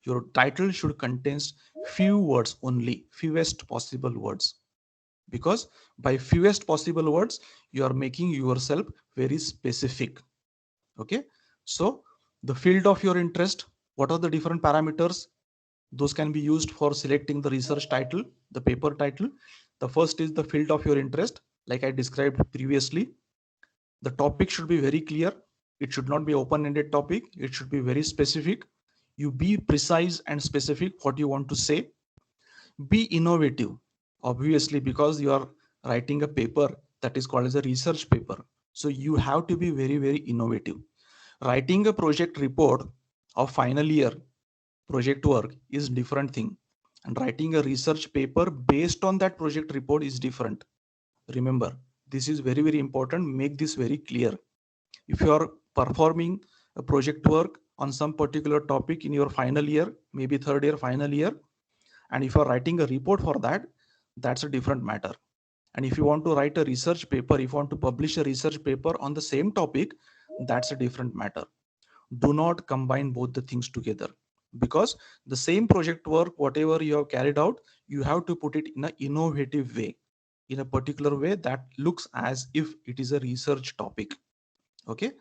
Your title should contain few words only, fewest possible words. because by fewest possible words, you are making yourself very specific. Okay. So the field of your interest, what are the different parameters? Those can be used for selecting the research title, the paper title. The first is the field of your interest, like I described previously. The topic should be very clear. It should not be open-ended topic. It should be very specific. You be precise and specific what you want to say. Be innovative, obviously, because you are writing a paper that is called as a research paper. So you have to be very, very innovative. Writing a project report of final year project work is different thing, and writing a research paper based on that project report is different. Remember, this is very, very important. Make this very clear. If you are performing a project work on some particular topic in your final year, maybe third year, final year, and if you are writing a report for that, that's a different matter. And if you want to write a research paper, if you want to publish a research paper on the same topic, that's a different matter. Do not combine both the things together, because the same project work, whatever you have carried out, you have to put it in an innovative way, in a particular way that looks as if it is a research topic. Okay.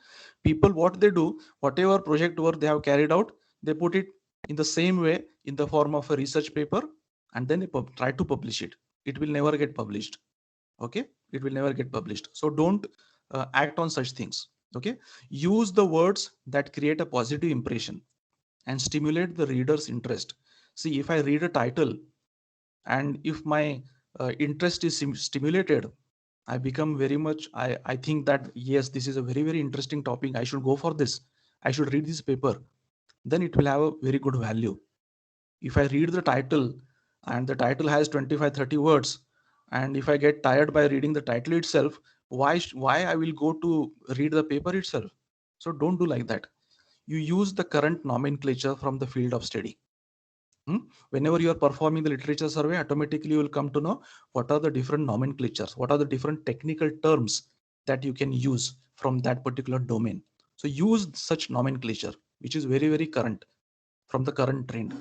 People, what they do, whatever project work they have carried out, they put it in the same way in the form of a research paper, and then they try to publish it. It will never get published. Okay. It will never get published. So don't act on such things. Okay. Use the words that create a positive impression and stimulate the reader's interest. See, if I read a title and if my interest is stimulated, I become very much, I think that yes, this is a very, very interesting topic, I should go for this, I should read this paper, then it will have a very good value. If I read the title and the title has 25, 30 words, and if I get tired by reading the title itself, why I will go to read the paper itself? So don't do like that. You use the current nomenclature from the field of study. Whenever you are performing the literature survey, automatically you will come to know what are the different nomenclatures, what are the different technical terms that you can use from that particular domain. So use such nomenclature, which is very, very current, from the current trend.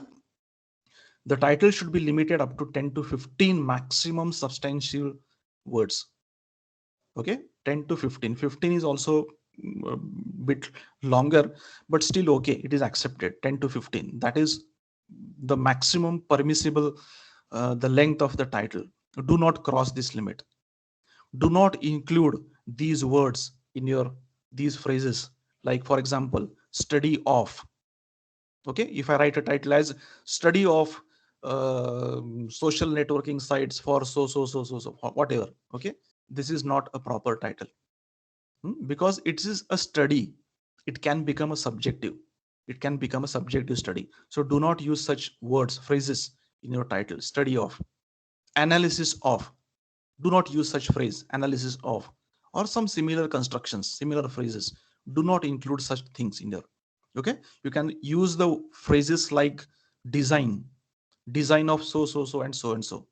The title should be limited up to 10 to 15 maximum substantial words. Okay, 10 to 15. 15 is also a bit longer, but still okay, it is accepted. 10 to 15, that is the maximum permissible, the length of the title. Do not cross this limit. Do not include these words in your, these phrases, like for example, study of. Okay, if I write a title as study of social networking sites for so whatever, okay, this is not a proper title. Because it is a study, it can become a subjective, it can become a subjective study. So do not use such words, phrases in your title. Study of, analysis of, do not use such phrase, analysis of, or some similar constructions, similar phrases. Do not include such things in there. Okay, you can use the phrases like design, design of so and so and so,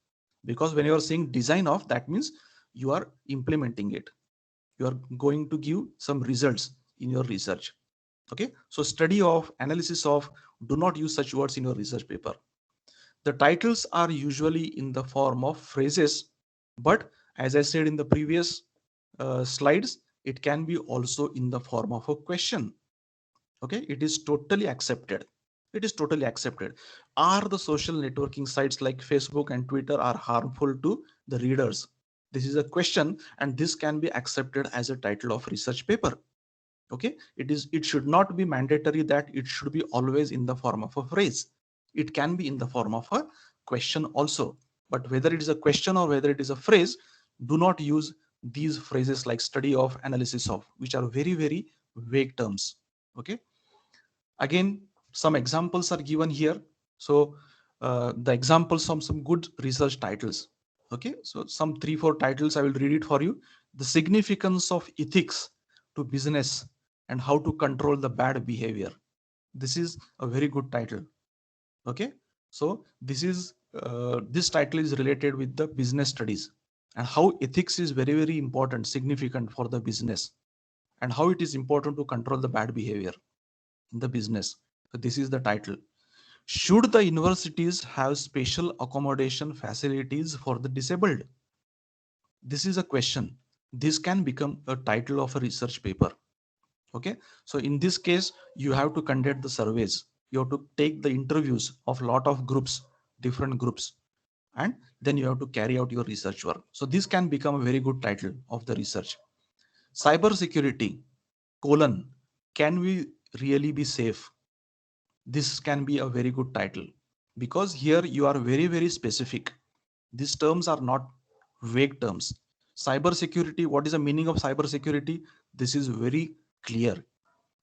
because when you are saying design of, that means you are implementing it, you are going to give some results in your research. Okay, so study of, analysis of, do not use such words in your research paper. The titles are usually in the form of phrases, but as I said in the previous slides, it can be also in the form of a question. Okay, it is totally accepted. It is totally accepted. Are the social networking sites like Facebook and Twitter are harmful to the readers? This is a question, and this can be accepted as a title of research paper. Okay, it should not be mandatory that it should be always in the form of a phrase. It can be in the form of a question also. But whether it is a question or whether it is a phrase, do not use these phrases like study of, analysis of, which are very, very vague terms. Okay, again, some examples are given here. So the examples of some good research titles. Okay, so some 3-4 titles, I will read it for you. The significance of ethics to business and how to control the bad behavior. This is a very good title. Okay, so this title is related with the business studies and how ethics is very, very important, significant for the business, and how it is important to control the bad behavior in the business. So this is the title. Should the universities have special accommodation facilities for the disabled? this is a question. This can become a title of a research paper. Okay, so in this case, you have to conduct the surveys. You have to take the interviews of lot of groups, different groups, and then you have to carry out your research work. So this can become a very good title of the research. Cyber security, colon, can we really be safe? This can be a very good title, because here you are very, very specific. These terms are not vague terms. Cyber security, what is the meaning of cyber security? This is very clear.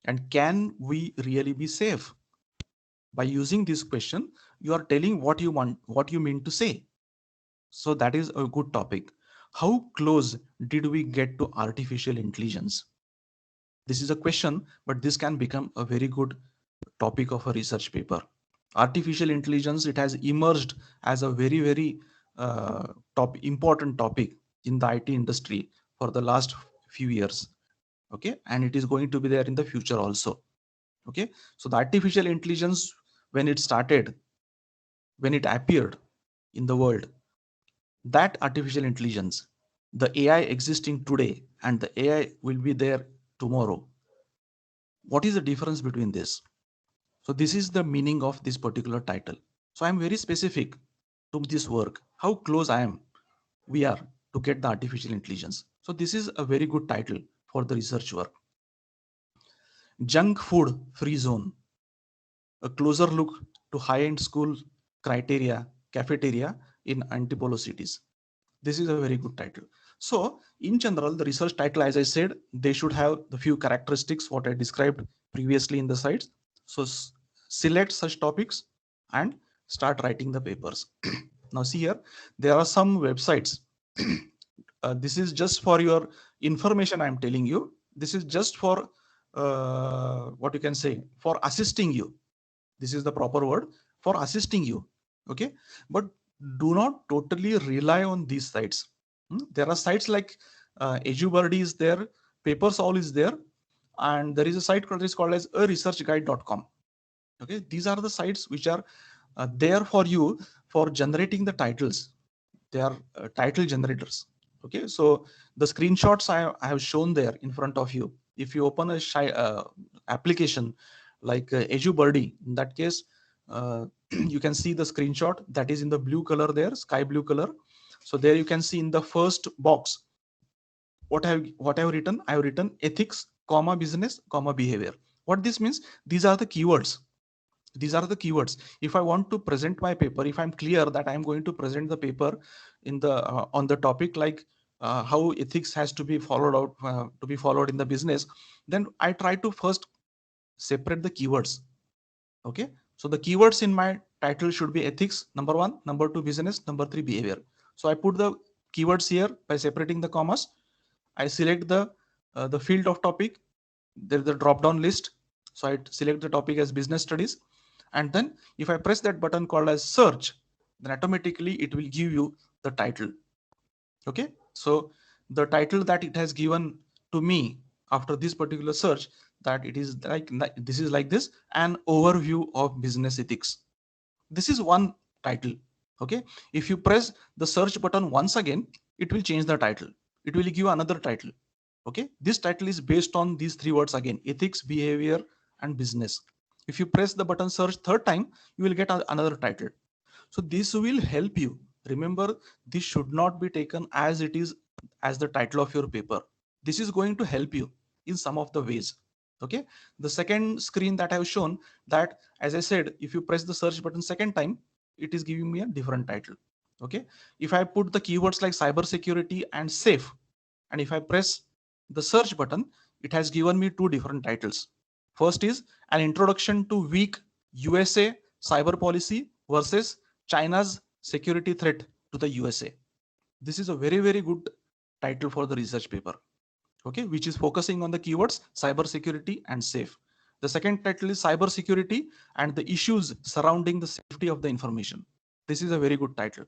And can we really be safe? By using this question, you are telling what you want, what you mean to say. So that is a good topic. How close did we get to artificial intelligence? This is a question, but this can become a very good topic of a research paper. Artificial intelligence, it has emerged as a very, very important topic in the IT industry for the last few years. Okay, and it is going to be there in the future also. Okay, so the artificial intelligence, when it started, when it appeared in the world, that artificial intelligence, the AI existing today and the AI will be there tomorrow, what is the difference between this? So this is the meaning of this particular title. So I'm very specific to this work, how close I am, we are, to get the artificial intelligence. So this is a very good title for the research work. Junk food free zone, a closer look to high-end school criteria, cafeteria in Antipolo cities. This is a very good title. So in general, the research title, as I said, they should have the few characteristics what I described previously in the slides. So select such topics and start writing the papers. Now see here, there are some websites. This is just for your information, I'm telling you. This is just for what you can say, for assisting you. This is the proper word, for assisting you. Okay, but do not totally rely on these sites. There are sites like EduBirdie is there, PaperSol is there, and there is a site called as a researchguide.com. Okay, these are the sites which are there for you for generating the titles. They are title generators. Okay, so the screenshots I have shown there in front of you. If you open a application like EduBirdie, in that case, you can see the screenshot that is in the blue color there, sky blue color. So there you can see in the first box what I have written. I have written ethics, comma business, comma behavior. What this means? These are the keywords. These are the keywords. If I want to present my paper, if I'm clear that I'm going to present the paper in the on the topic like how ethics has to be followed out to be followed in the business, then I try to first separate the keywords. Okay, so the keywords in my title should be ethics, number 1, number 2 business, number 3 behavior. So I put the keywords here by separating the commas. I select the field of topic. There's the drop down list. So I select the topic as business studies, and then if I press that button called as search, then automatically it will give you the title. Okay, so the title that it has given to me after this particular search, that it is like this is like this, an overview of business ethics. This is one title. Okay, if you press the search button once again, it will change the title. It will give another title. Okay, this title is based on these three words again: ethics, behavior, and business. If you press the button search third time, you will get another title. So this will help you. Remember, this should not be taken as it is as the title of your paper. This is going to help you in some of the ways. Okay, the second screen that I have shown, that as I said, if you press the search button second time, it is giving me a different title. Okay, if I put the keywords like cyber security and safe, and if I press the search button, it has given me two different titles. First is an introduction to weak USA cyber policy versus China's security threat to the USA. This is a very, very good title for the research paper. Okay, which is focusing on the keywords cyber security and safe. The second title is cyber security and the issues surrounding the safety of the information. This is a very good title.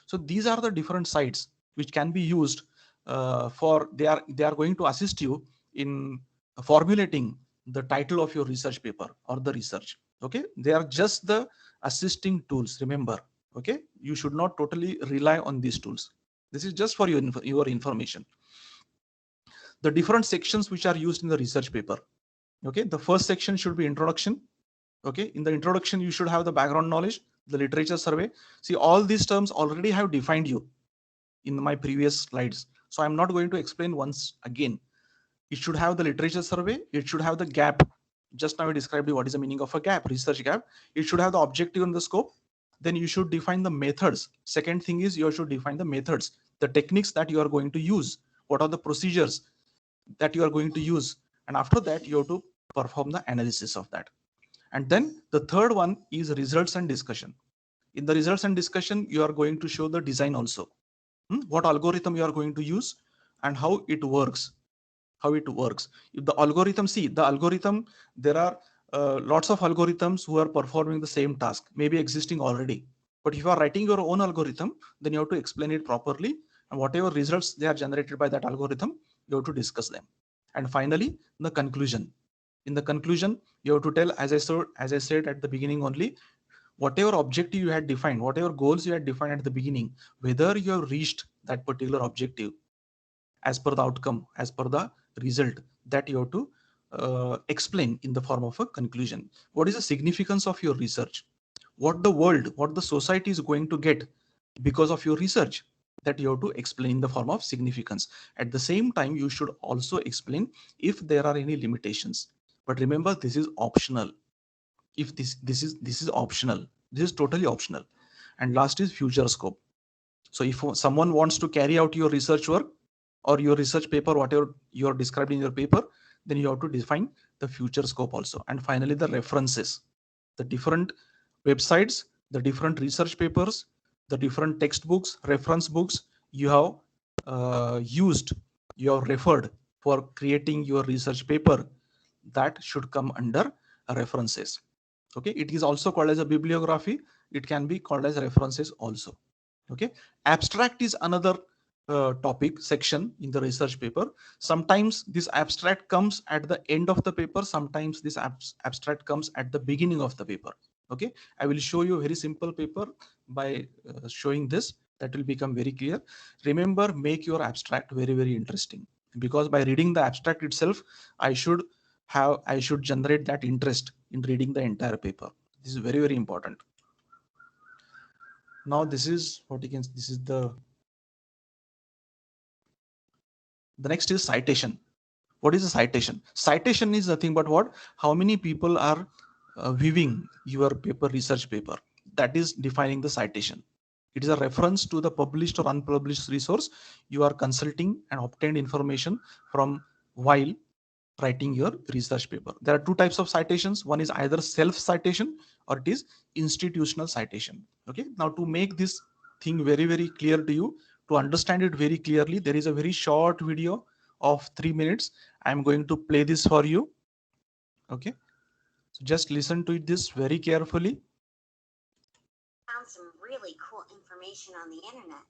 So these are the different sites which can be used for they are going to assist you in formulating the title of your research paper or the research. Okay, they are just the assisting tools, remember. Okay, you should not totally rely on these tools. This is just for your information. The different sections which are used in the research paper. Okay, the first section should be introduction. Okay, in the introduction you should have the background knowledge, the literature survey. See, all these terms already have defined you in my previous slides, so I'm not going to explain once again. It should have the literature survey, it should have the gap. Just now I described you what is the meaning of a gap, research gap. It should have the objective and the scope. Then you should define the methods. Second thing is you should define the methods, the techniques that you are going to use, what are the procedures that you are going to use, and after that you have to perform the analysis of that. And then the third one is results and discussion. In the results and discussion you are going to show the design also. What algorithm you are going to use and how it works. If the algorithm, see the algorithm, there are lots of algorithms who are performing the same task, maybe existing already. But if you are writing your own algorithm, then you have to explain it properly, and whatever results they are generated by that algorithm, you have to discuss them. And finally, the conclusion. In the conclusion, you have to tell, as I said at the beginning only, whatever objective you had defined, whatever goals you had defined at the beginning, whether you have reached that particular objective as per the outcome, as per the result, that you have to explain in the form of a conclusion. What is the significance of your research? What the world, what the society is going to get because of your research, that you have to explain in the form of significance. At the same time, you should also explain if there are any limitations. But remember, this is optional. If this is optional, this is totally optional. And last is future scope. So if someone wants to carry out your research work or your research paper, whatever you are described in your paper, then you have to define the future scope also. And finally, the references, the different websites, the different research papers, the different textbooks, reference books you have used, you have referred for creating your research paper, that should come under references. Okay, it is also called as a bibliography. It can be called as references also. Okay, abstract is another topic section in the research paper. Sometimes this abstract comes at the end of the paper, sometimes this abstract comes at the beginning of the paper. Okay, I will show you a very simple paper by showing this, that will become very clear. Remember, make your abstract very, very interesting, because by reading the abstract itself, I should generate that interest in reading the entire paper. This is very, very important. Now this is what you can, this is the next is citation. What is a citation? Citation is nothing but what, how many people are viewing your paper, research paper. That is defining the citation. It is a reference to the published or unpublished resource you are consulting and obtained information from while writing your research paper. There are two types of citations. One is either self citation or it is institutional citation. Okay, now to make this thing very, very clear to you, to understand it very clearly, there is a very short video of 3 minutes. I'm going to play this for you. Okay, so just listen to this very carefully. Found some really cool information on the internet,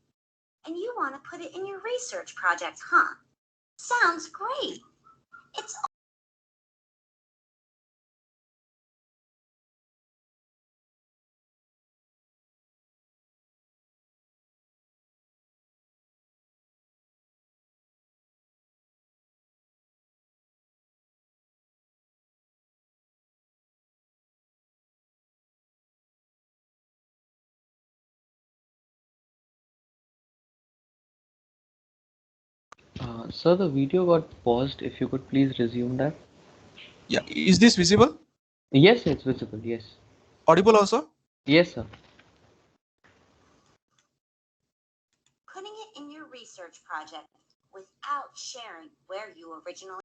and you want to put it in your research project, huh? Sounds great. It's Sir, the video got paused. If you could please resume that. Yeah, is this visible? Yes, it's visible. Yes. Audible also? Yes, sir. putting it in your research project without sharing where you originally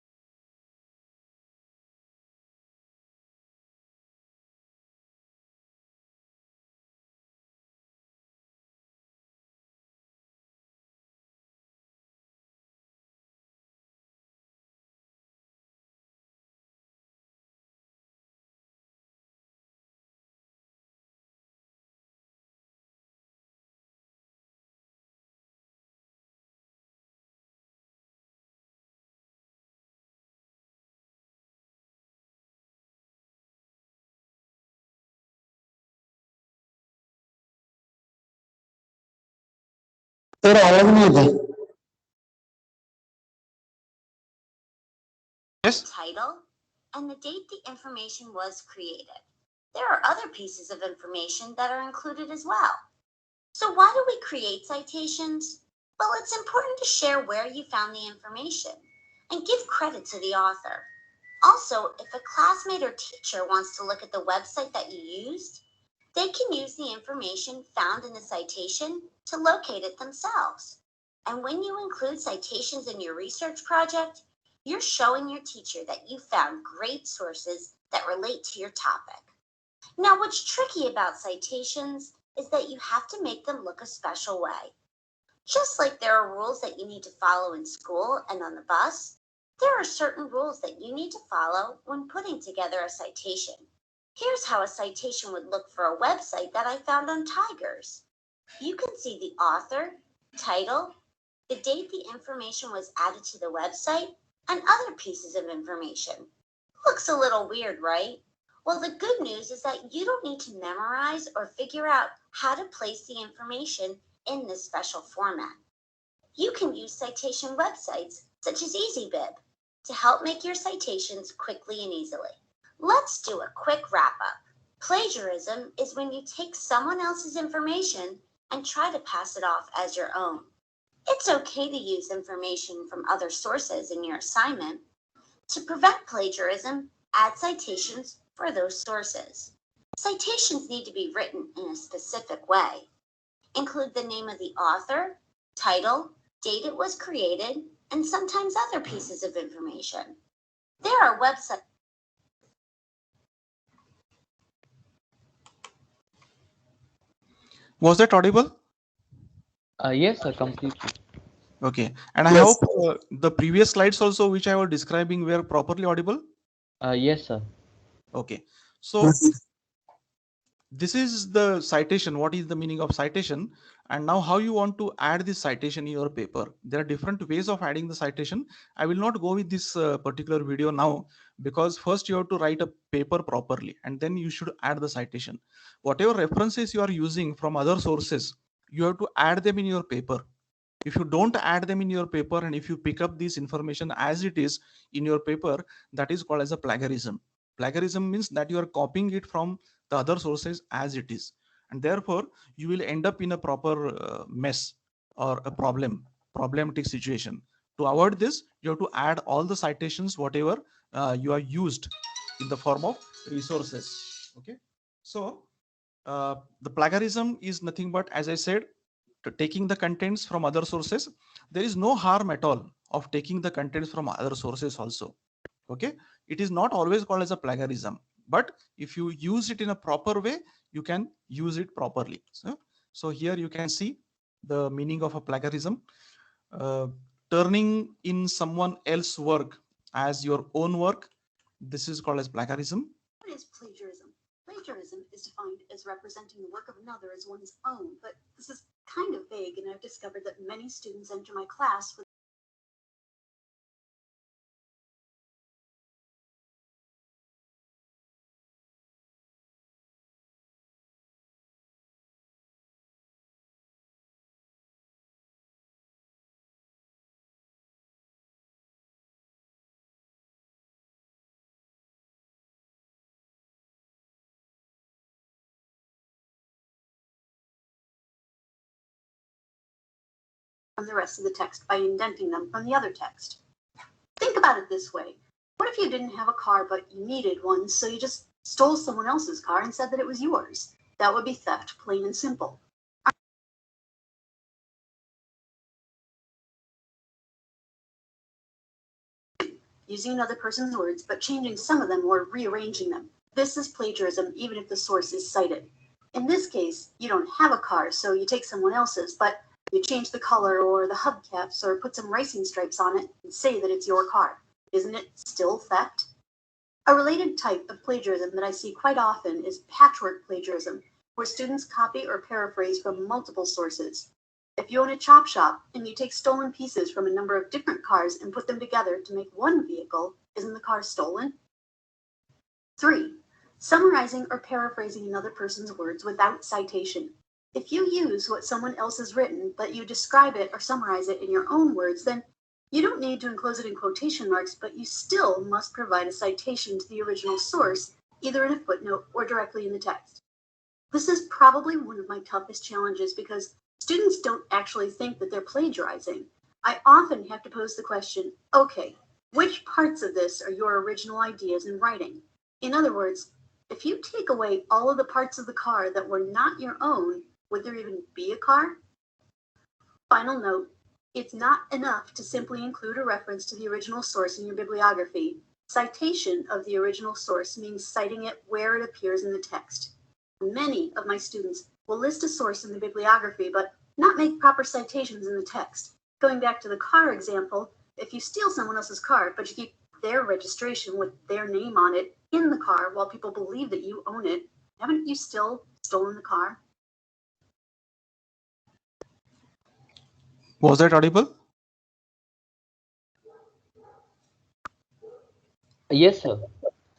sir आवाज नहीं आता. Yes. Title and the date the information was created. There are other pieces of information that are included as well. So why do we create citations? Well, it's important to share where you found the information and give credit to the author. Also, if a classmate or teacher wants to look at the website that you used, they can use the information found in the citation to locate it themselves. And when you include citations in your research project, you're showing your teacher that you found great sources that relate to your topic. Now, what's tricky about citations is that you have to make them look a special way. Just like there are rules that you need to follow in school and on the bus, there are certain rules that you need to follow when putting together a citation. Here's how a citation would look for a website that I found on Tigers. You can see the author, title, the date the information was added to the website, and other pieces of information. Looks a little weird, right? Well, the good news is that you don't need to memorize or figure out how to place the information in this special format. You can use citation websites such as EasyBib to help make your citations quickly and easily. Let's do a quick wrap-up. Plagiarism is when you take someone else's information and try to pass it off as your own. It's okay to use information from other sources in your assignment. To prevent plagiarism, add citations for those sources. Citations need to be written in a specific way. Include the name of the author, title, date it was created, and sometimes other pieces of information. There are websites. Was that audible? Yes, sir, completely. Okay. And I Yes. hope the previous slides also, which I was describing, were properly audible. Yes, sir. Okay. So this is the citation. What is the meaning of citation? And now how you want to add this citation in your paper. There are different ways of adding the citation. I will not go with this particular video now, because first you have to write a paper properly and then you should add the citation. Whatever references you are using from other sources, you have to add them in your paper. If you don't add them in your paper and if you pick up this information as it is in your paper, that is called as a plagiarism. Plagiarism means that you are copying it from the other sources as it is, and therefore you will end up in a proper mess or a problematic situation. To avoid this, you have to add all the citations whatever you are used in the form of resources. Okay, so the plagiarism is nothing but, as I said, taking the contents from other sources. There is no harm at all of taking the contents from other sources also. Okay, it is not always called as a plagiarism, but if you use it in a proper way, you can use it properly. So here you can see the meaning of a plagiarism. Turning in someone else's work as your own work, this is called as plagiarism. What is plagiarism? Plagiarism is defined as representing the work of another as one's own, but this is kind of vague, and I've discovered that many students enter my class with from the rest of the text by indenting them from the other text. Think about it this way. What if you didn't have a car, but you needed one, so you just stole someone else's car and said that it was yours? That would be theft, plain and simple. Using another person's words, but changing some of them or rearranging them. This is plagiarism, even if the source is cited. In this case, you don't have a car, so you take someone else's, but you change the color or the hubcaps or put some racing stripes on it and say that it's your car. Isn't it still theft? A related type of plagiarism that I see quite often is patchwork plagiarism, where students copy or paraphrase from multiple sources. If you own a chop shop and you take stolen pieces from a number of different cars and put them together to make one vehicle, isn't the car stolen? 3. Summarizing or paraphrasing another person's words without citation. If you use what someone else has written, but you describe it or summarize it in your own words, then you don't need to enclose it in quotation marks, but you still must provide a citation to the original source, either in a footnote or directly in the text. This is probably one of my toughest challenges because students don't actually think that they're plagiarizing. I often have to pose the question, okay, which parts of this are your original ideas in writing? In other words, if you take away all of the parts of the car that were not your own, would there even be a car? Final note, it's not enough to simply include a reference to the original source in your bibliography. Citation of the original source means citing it where it appears in the text. Many of my students will list a source in the bibliography, but not make proper citations in the text. Going back to the car example, if you steal someone else's car, but you keep their registration with their name on it in the car while people believe that you own it, haven't you still stolen the car? Was that audible? Yes, sir.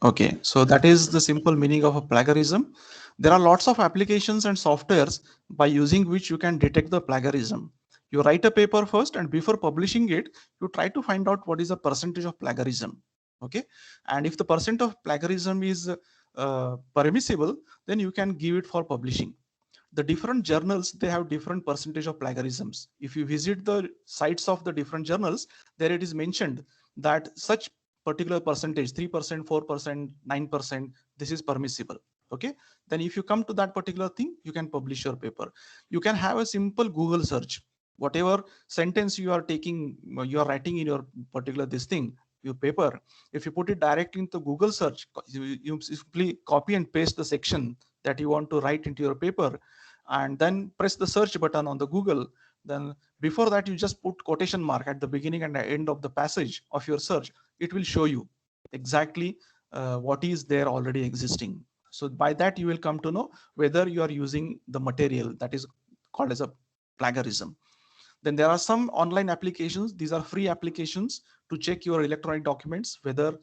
Okay, so that is the simple meaning of a plagiarism. There are lots of applications and softwares by using which you can detect the plagiarism. You write a paper first, and before publishing it, you try to find out what is the percentage of plagiarism. Okay, and if the percent of plagiarism is permissible, then you can give it for publishing. The different journals, they have different percentage of plagiarisms. If you visit the sites of the different journals, there it is mentioned that such particular percentage, 3%, 4%, 9%, this is permissible. Okay, then if you come to that particular thing, you can publish your paper. You can have a simple Google search. Whatever sentence you are taking, you are writing in your particular this thing, your paper, if you put it directly into Google search, you simply copy and paste the section that you want to write into your paper, and then press the search button on the Google. Then before that, you just put quotation mark at the beginning and the end of the passage of your search. It will show you exactly what is there already existing. So by that, you will come to know whether you are using the material that is called as a plagiarism. Then there are some online applications. These are free applications to check your electronic documents, whether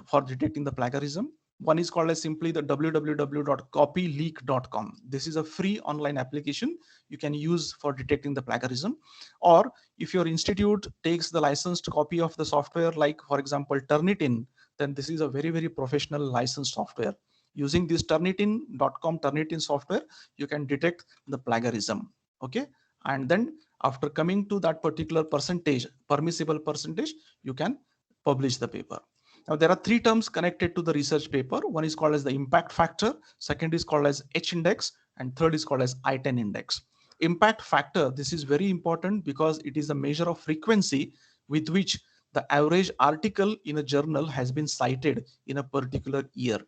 for detecting the plagiarism. One is called as simply the www.copyleak.com. This is a free online application you can use for detecting the plagiarism. Or if your institute takes the licensed copy of the software, like for example Turnitin, then this is a very, very professional licensed software. Using this Turnitin.com Turnitin software, you can detect the plagiarism. Okay, and then after coming to that particular percentage, permissible percentage, you can publish the paper. Now, there are three terms connected to the research paper. One is called as the impact factor, second is called as H index, and third is called as I10 index. Impact factor, this is very important because it is a measure of frequency with which the average article in a journal has been cited in a particular year.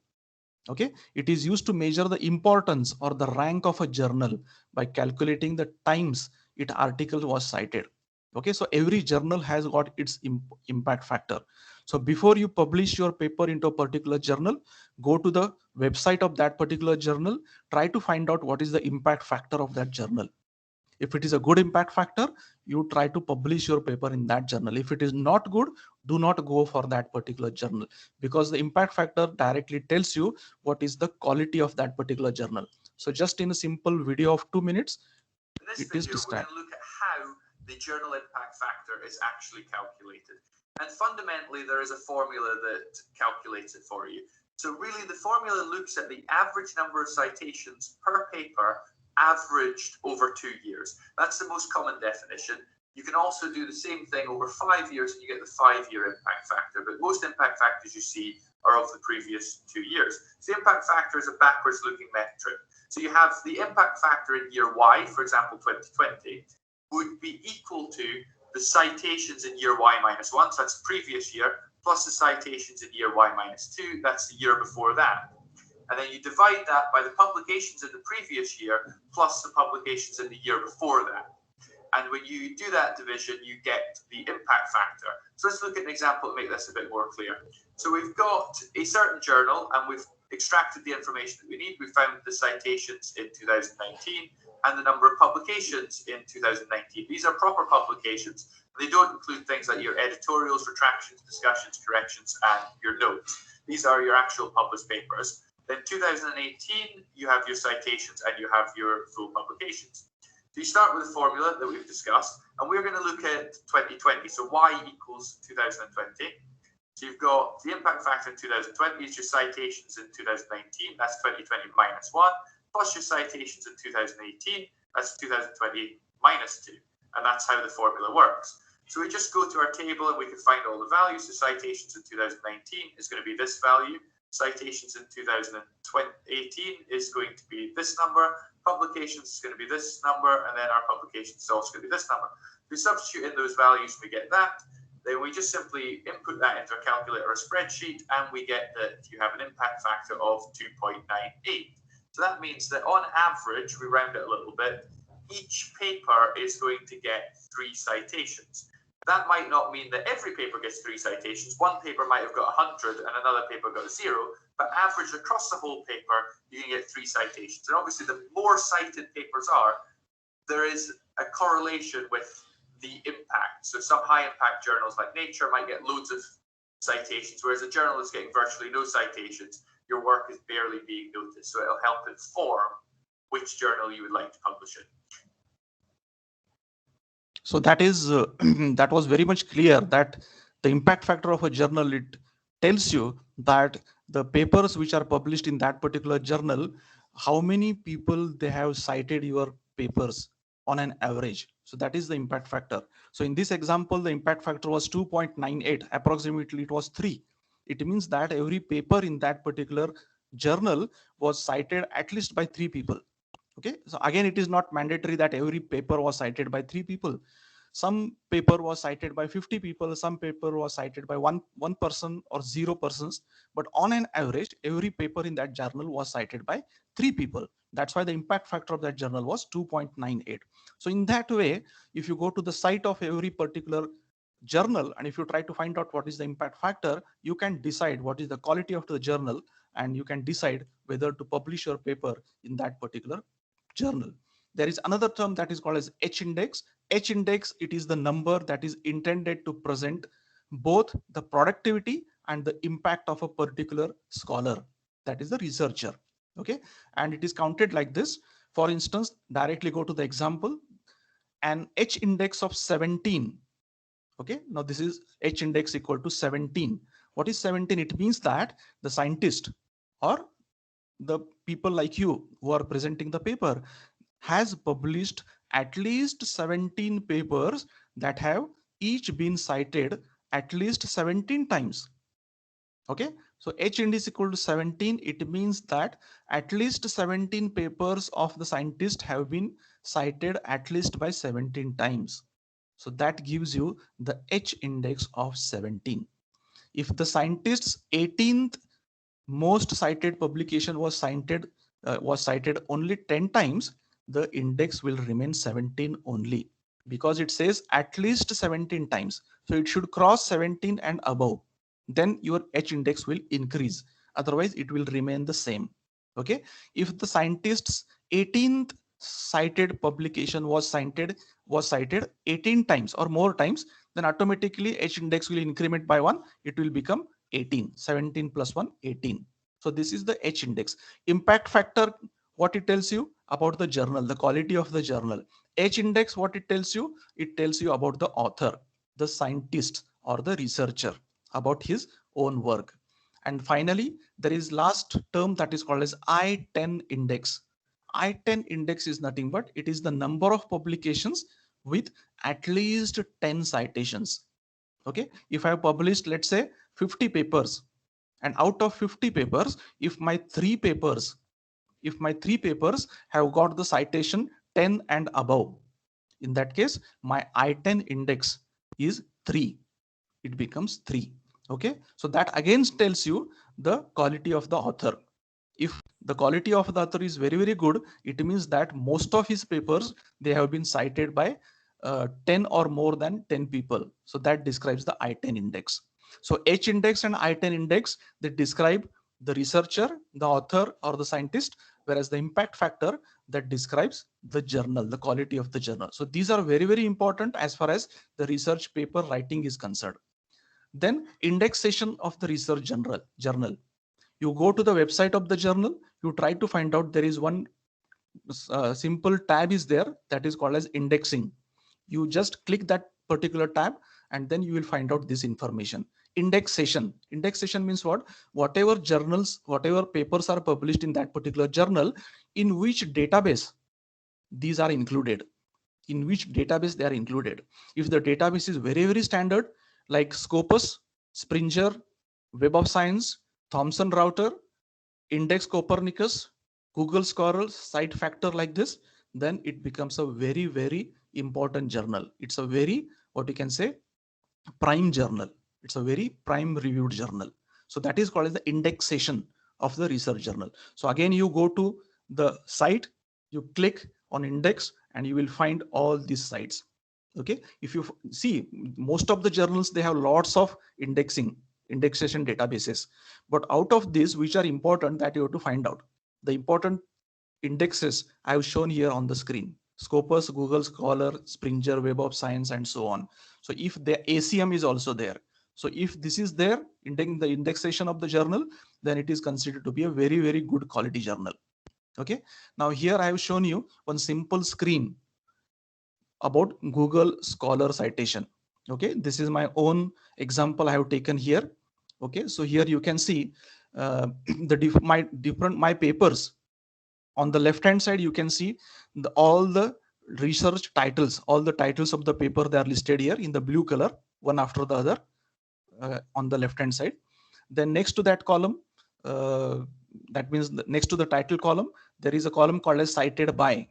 Okay, it is used to measure the importance or the rank of a journal by calculating the times its article was cited. Okay, so every journal has got its impact factor. So before you publish your paper into a particular journal, go to the website of that particular journal, try to find out what is the impact factor of that journal. If it is a good impact factor, you try to publish your paper in that journal. If it is not good, do not go for that particular journal, because the impact factor directly tells you what is the quality of that particular journal. So just in a simple video of 2 minutes, in this it is video, we're going described. to look at how the journal impact factor is actually calculated. And fundamentally, there is a formula that calculates it for you. So really, the formula looks at the average number of citations per paper averaged over 2 years. That's the most common definition. You can also do the same thing over 5 years and you get the 5-year impact factor. But most impact factors you see are of the previous 2 years. So the impact factor is a backwards looking metric. So you have the impact factor in year Y, for example, 2020, would be equal to the citations in year Y minus 1, so that's the previous year, plus the citations in year Y minus 2, that's the year before that. And then you divide that by the publications in the previous year, plus the publications in the year before that. And when you do that division, you get the impact factor. So let's look at an example to make this a bit more clear. So we've got a certain journal, and we've extracted the information that we need. We found the citations in 2019 and the number of publications in 2019. These are proper publications. They don't include things like your editorials, retractions, discussions, corrections, and your notes. These are your actual published papers. Then 2018, you have your citations and you have your full publications. So you start with the formula that we've discussed, and we're going to look at 2020. So y equals 2020. So you've got the impact factor in 2020 is your citations in 2019, that's 2020 minus 1, plus your citations in 2018, that's 2020 minus 2. And that's how the formula works. So we just go to our table and we can find all the values. So citations in 2019 is going to be this value. Citations in 2018 is going to be this number. Publications is going to be this number. And then our publications is also going to be this number. If we substitute in those values, we get that. Then we just simply input that into a calculator or a spreadsheet, and we get that you have an impact factor of 2.98. So that means that on average, we round it a little bit, each paper is going to get 3 citations. That might not mean that every paper gets 3 citations. One paper might have got 100 and another paper got 0, but average across the whole paper, you can get 3 citations. And obviously, the more cited papers are, there is a correlation with the impact. So some high impact journals like Nature might get loads of citations, whereas a journal is getting virtually no citations. Your work is barely being noticed. So it'll help inform which journal you would like to publish in. So that is that was very much clear that the impact factor of a journal, it tells you that the papers which are published in that particular journal, how many people they have cited your papers on an average. So that is the impact factor. So in this example, the impact factor was 2.98, approximately it was 3. It means that every paper in that particular journal was cited at least by 3 people. Okay, so again, it is not mandatory that every paper was cited by 3 people. Some paper was cited by 50 people, some paper was cited by one person or 0 persons, but on an average, every paper in that journal was cited by 3 people. That's why the impact factor of that journal was 2.98. So in that way, if you go to the site of every particular journal, and if you try to find out what is the impact factor, you can decide what is the quality of the journal, and you can decide whether to publish your paper in that particular journal. There is another term that is called as H-index. H-index, it is the number that is intended to present both the productivity and the impact of a particular scholar, that is the researcher. Okay, and it is counted like this. For instance, directly go to the example, an H-index of 17. Okay, now this is H-index equal to 17. What is 17? It means that the scientist or the people like you who are presenting the paper has published at least 17 papers that have each been cited at least 17 times. Okay, so H-index equal to 17. It means that at least 17 papers of the scientist have been cited at least by 17 times. So that gives you the H-index of 17. If the scientist's 18th most cited publication was cited only 10 times, the index will remain 17 only, because it says at least 17 times. So it should cross 17 and above. Then your H index will increase. Otherwise, it will remain the same. Okay. If the scientist's 18th cited publication was cited 18 times or more times, then automatically H index will increment by 1. It will become 18. 17 plus 1, 18. So this is the H index. Impact factor, what it tells you about the journal, the quality of the journal. H index, what it tells you about the author, the scientist or the researcher, about his own work. And finally, there is last term that is called as I-10 index. I-10 index is nothing but it is the number of publications with at least 10 citations. Okay, if I have published, let's say 50 papers, and out of 50 papers, if my three papers have got the citation 10 and above, in that case my I-10 index is 3. It becomes 3. Okay, so that again tells you the quality of the author. If the quality of the author is very, very good, it means that most of his papers, they have been cited by 10 or more than 10 people. So that describes the I-10 index. So H index and I-10 index, they describe the researcher, the author or the scientist, whereas the impact factor, that describes the journal, the quality of the journal. So these are very, very important as far as the research paper writing is concerned. Then indexation of the research journal. You go to the website of the journal, you try to find out, there is one simple tab is there that is called as indexing. You just click that particular tab and then you will find out this information. Indexation means what? Whatever journals, whatever papers are published in that particular journal, in which database these are included, in which database they are included. If the database is very, very standard, like Scopus, Springer, Web of Science, Thomson Router, Index Copernicus, Google Scholar, Cite Factor, like this, then it becomes a very, very important journal. It's a very, what you can say, prime journal. It's a very prime reviewed journal. So that is called as the indexation of the research journal. So again, you go to the site, you click on index, and you will find all these sites. Okay, if you see, most of the journals, they have lots of indexation databases, but out of these, which are important, that you have to find out. The important indexes I have shown here on the screen: Scopus, Google Scholar, Springer, Web of Science, and so on. So if the ACM is also there, so if this is there in the indexation of the journal, then it is considered to be a very, very good quality journal. Okay, now here I have shown you one simple screen about Google Scholar citation. Okay, this is my own example I have taken here. Okay, so here you can see my papers. On the left hand side, you can see all the research titles, all the titles of the paper, they are listed here in the blue color, one after the other, on the left hand side. Then next to that column, that means next to the title column, there is a column called as cited by.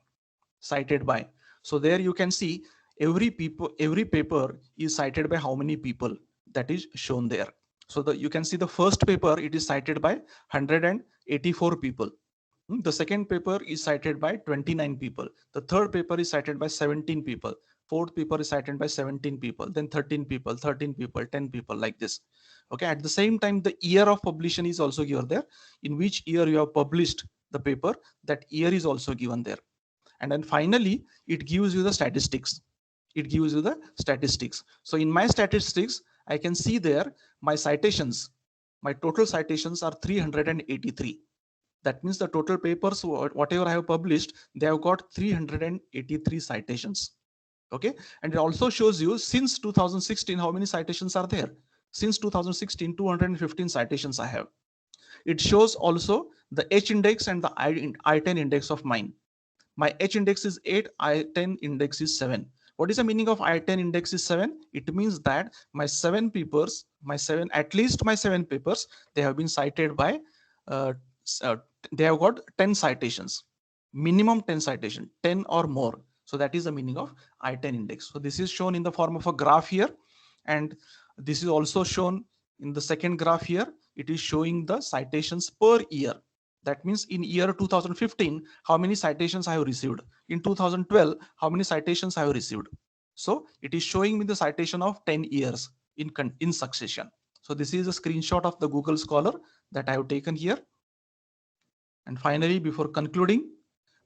So there you can see every paper is cited by how many people, that is shown there. So you can see the first paper, it is cited by 184 people. The second paper is cited by 29 people. The third paper is cited by 17 people. Fourth paper is cited by 17 people. Then 13 people, 13 people, 10 people, like this. Okay. At the same time, the year of publication is also given there. In which year you have published the paper, that year is also given there. And then finally, it gives you the statistics. So in my statistics, I can see there my citations, my total citations are 383. That means the total papers, whatever I have published, they have got 383 citations. Okay. And it also shows you since 2016, how many citations are there. Since 2016, 215 citations I have. It shows also the H index and the I10 index of mine. My H index is 8, I10 index is 7. What is the meaning of I10 index is 7? It means that my 7 papers, at least my 7 papers, they have been cited by, they have got 10 citations, minimum 10 citation, 10 or more. So that is the meaning of I10 index. So this is shown in the form of a graph here. And this is also shown in the second graph here. It is showing the citations per year. That means in year 2015, how many citations I have received. In 2012, how many citations I have received. So it is showing me the citation of 10 years in succession. So this is a screenshot of the Google Scholar that I have taken here. And finally, before concluding,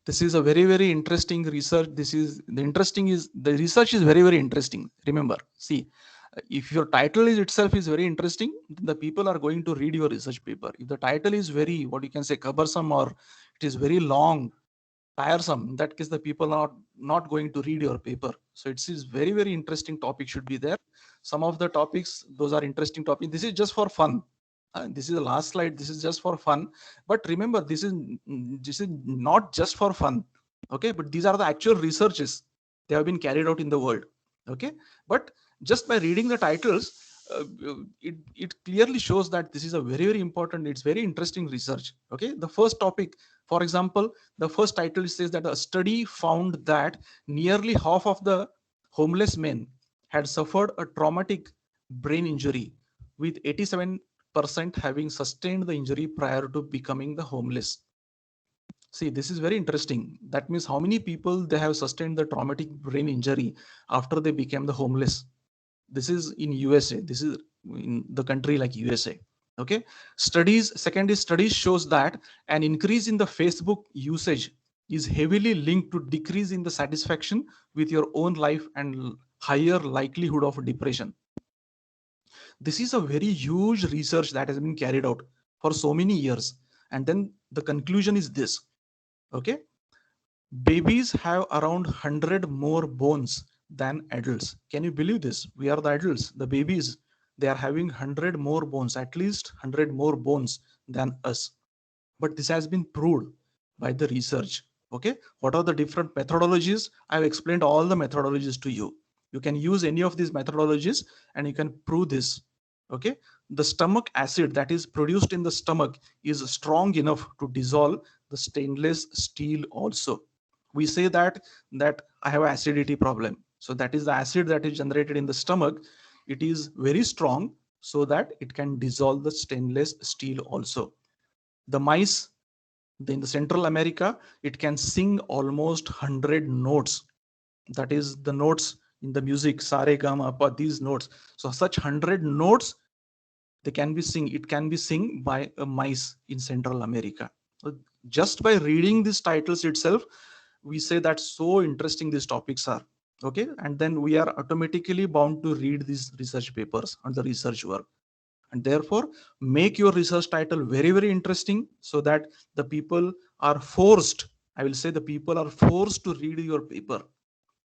this is a very, very interesting research. The research is very, very interesting. Remember, see, if your title itself is very interesting, the people are going to read your research paper. If the title is very, what you can say, cumbersome, or it is very long, tiresome, in that case, the people are not going to read your paper. So it is very, very interesting topic should be there. Some of the topics, those are interesting topics. This is just for fun. This is the last slide. This is just for fun. But remember, this is not just for fun. Okay, but these are the actual researches. They have been carried out in the world. Okay, but just by reading the titles, it clearly shows that this is a very, very important, it's very interesting research. Okay, the first topic, for example, the first title says that a study found that nearly half of the homeless men had suffered a traumatic brain injury, with 87% having sustained the injury prior to becoming the homeless. See, this is very interesting. That means how many people they have sustained the traumatic brain injury after they became the homeless. This is in USA. This is in the country like USA. Okay. Second studies shows that an increase in the Facebook usage is heavily linked to decrease in the satisfaction with your own life and higher likelihood of depression. This is a very huge research that has been carried out for so many years. And then the conclusion is this. Okay, babies have around 100 more bones than adults. Can you believe this? We are the adults, the babies, they are having 100 more bones, at least 100 more bones than us. But this has been proved by the research. Okay, what are the different methodologies? I've explained all the methodologies to you. You can use any of these methodologies and you can prove this. Okay, the stomach acid that is produced in the stomach is strong enough to dissolve the stainless steel also. We say that I have acidity problem, so that is the acid that is generated in the stomach. It is very strong, so that it can dissolve the stainless steel also. The mice in the Central America, it can sing almost 100 notes. That is the notes in the music, sa re ga ma pa, these notes. So such 100 notes, they can be sing. It can be sing by a mice in Central America. So just by reading these titles itself, we say that so interesting these topics are. Okay, and then we are automatically bound to read these research papers and the research work. And therefore, make your research title very, very interesting, so that the people are forced, I will say the people are forced to read your paper.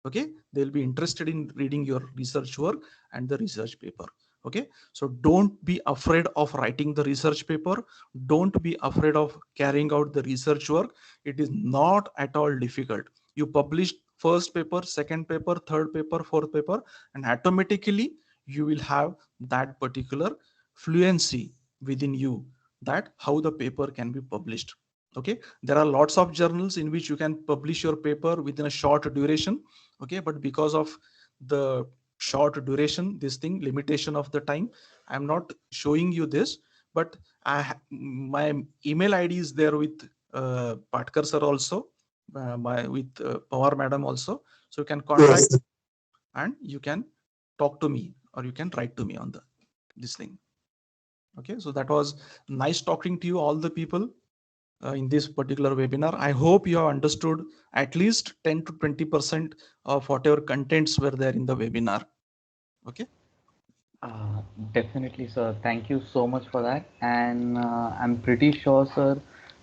Okay, they'll be interested in reading your research work and the research paper. Okay, so don't be afraid of writing the research paper. Don't be afraid of carrying out the research work. It is not at all difficult. You publish first paper, second paper, third paper, fourth paper, and automatically you will have that particular fluency within you, that how the paper can be published. Okay, there are lots of journals in which you can publish your paper within a short duration. Okay, but because of the short duration, this thing limitation of the time, I'm not showing you this. But my email ID is there with Patkar sir also, with Pawar madam also, so you can contact and you can talk to me, or you can write to me on this thing. Okay, so that was nice talking to you, all the people in this particular webinar. I hope you have understood at least 10 to 20% of whatever contents were there in the webinar. Okay. Definitely, sir. Thank you so much for that. And I'm pretty sure, sir,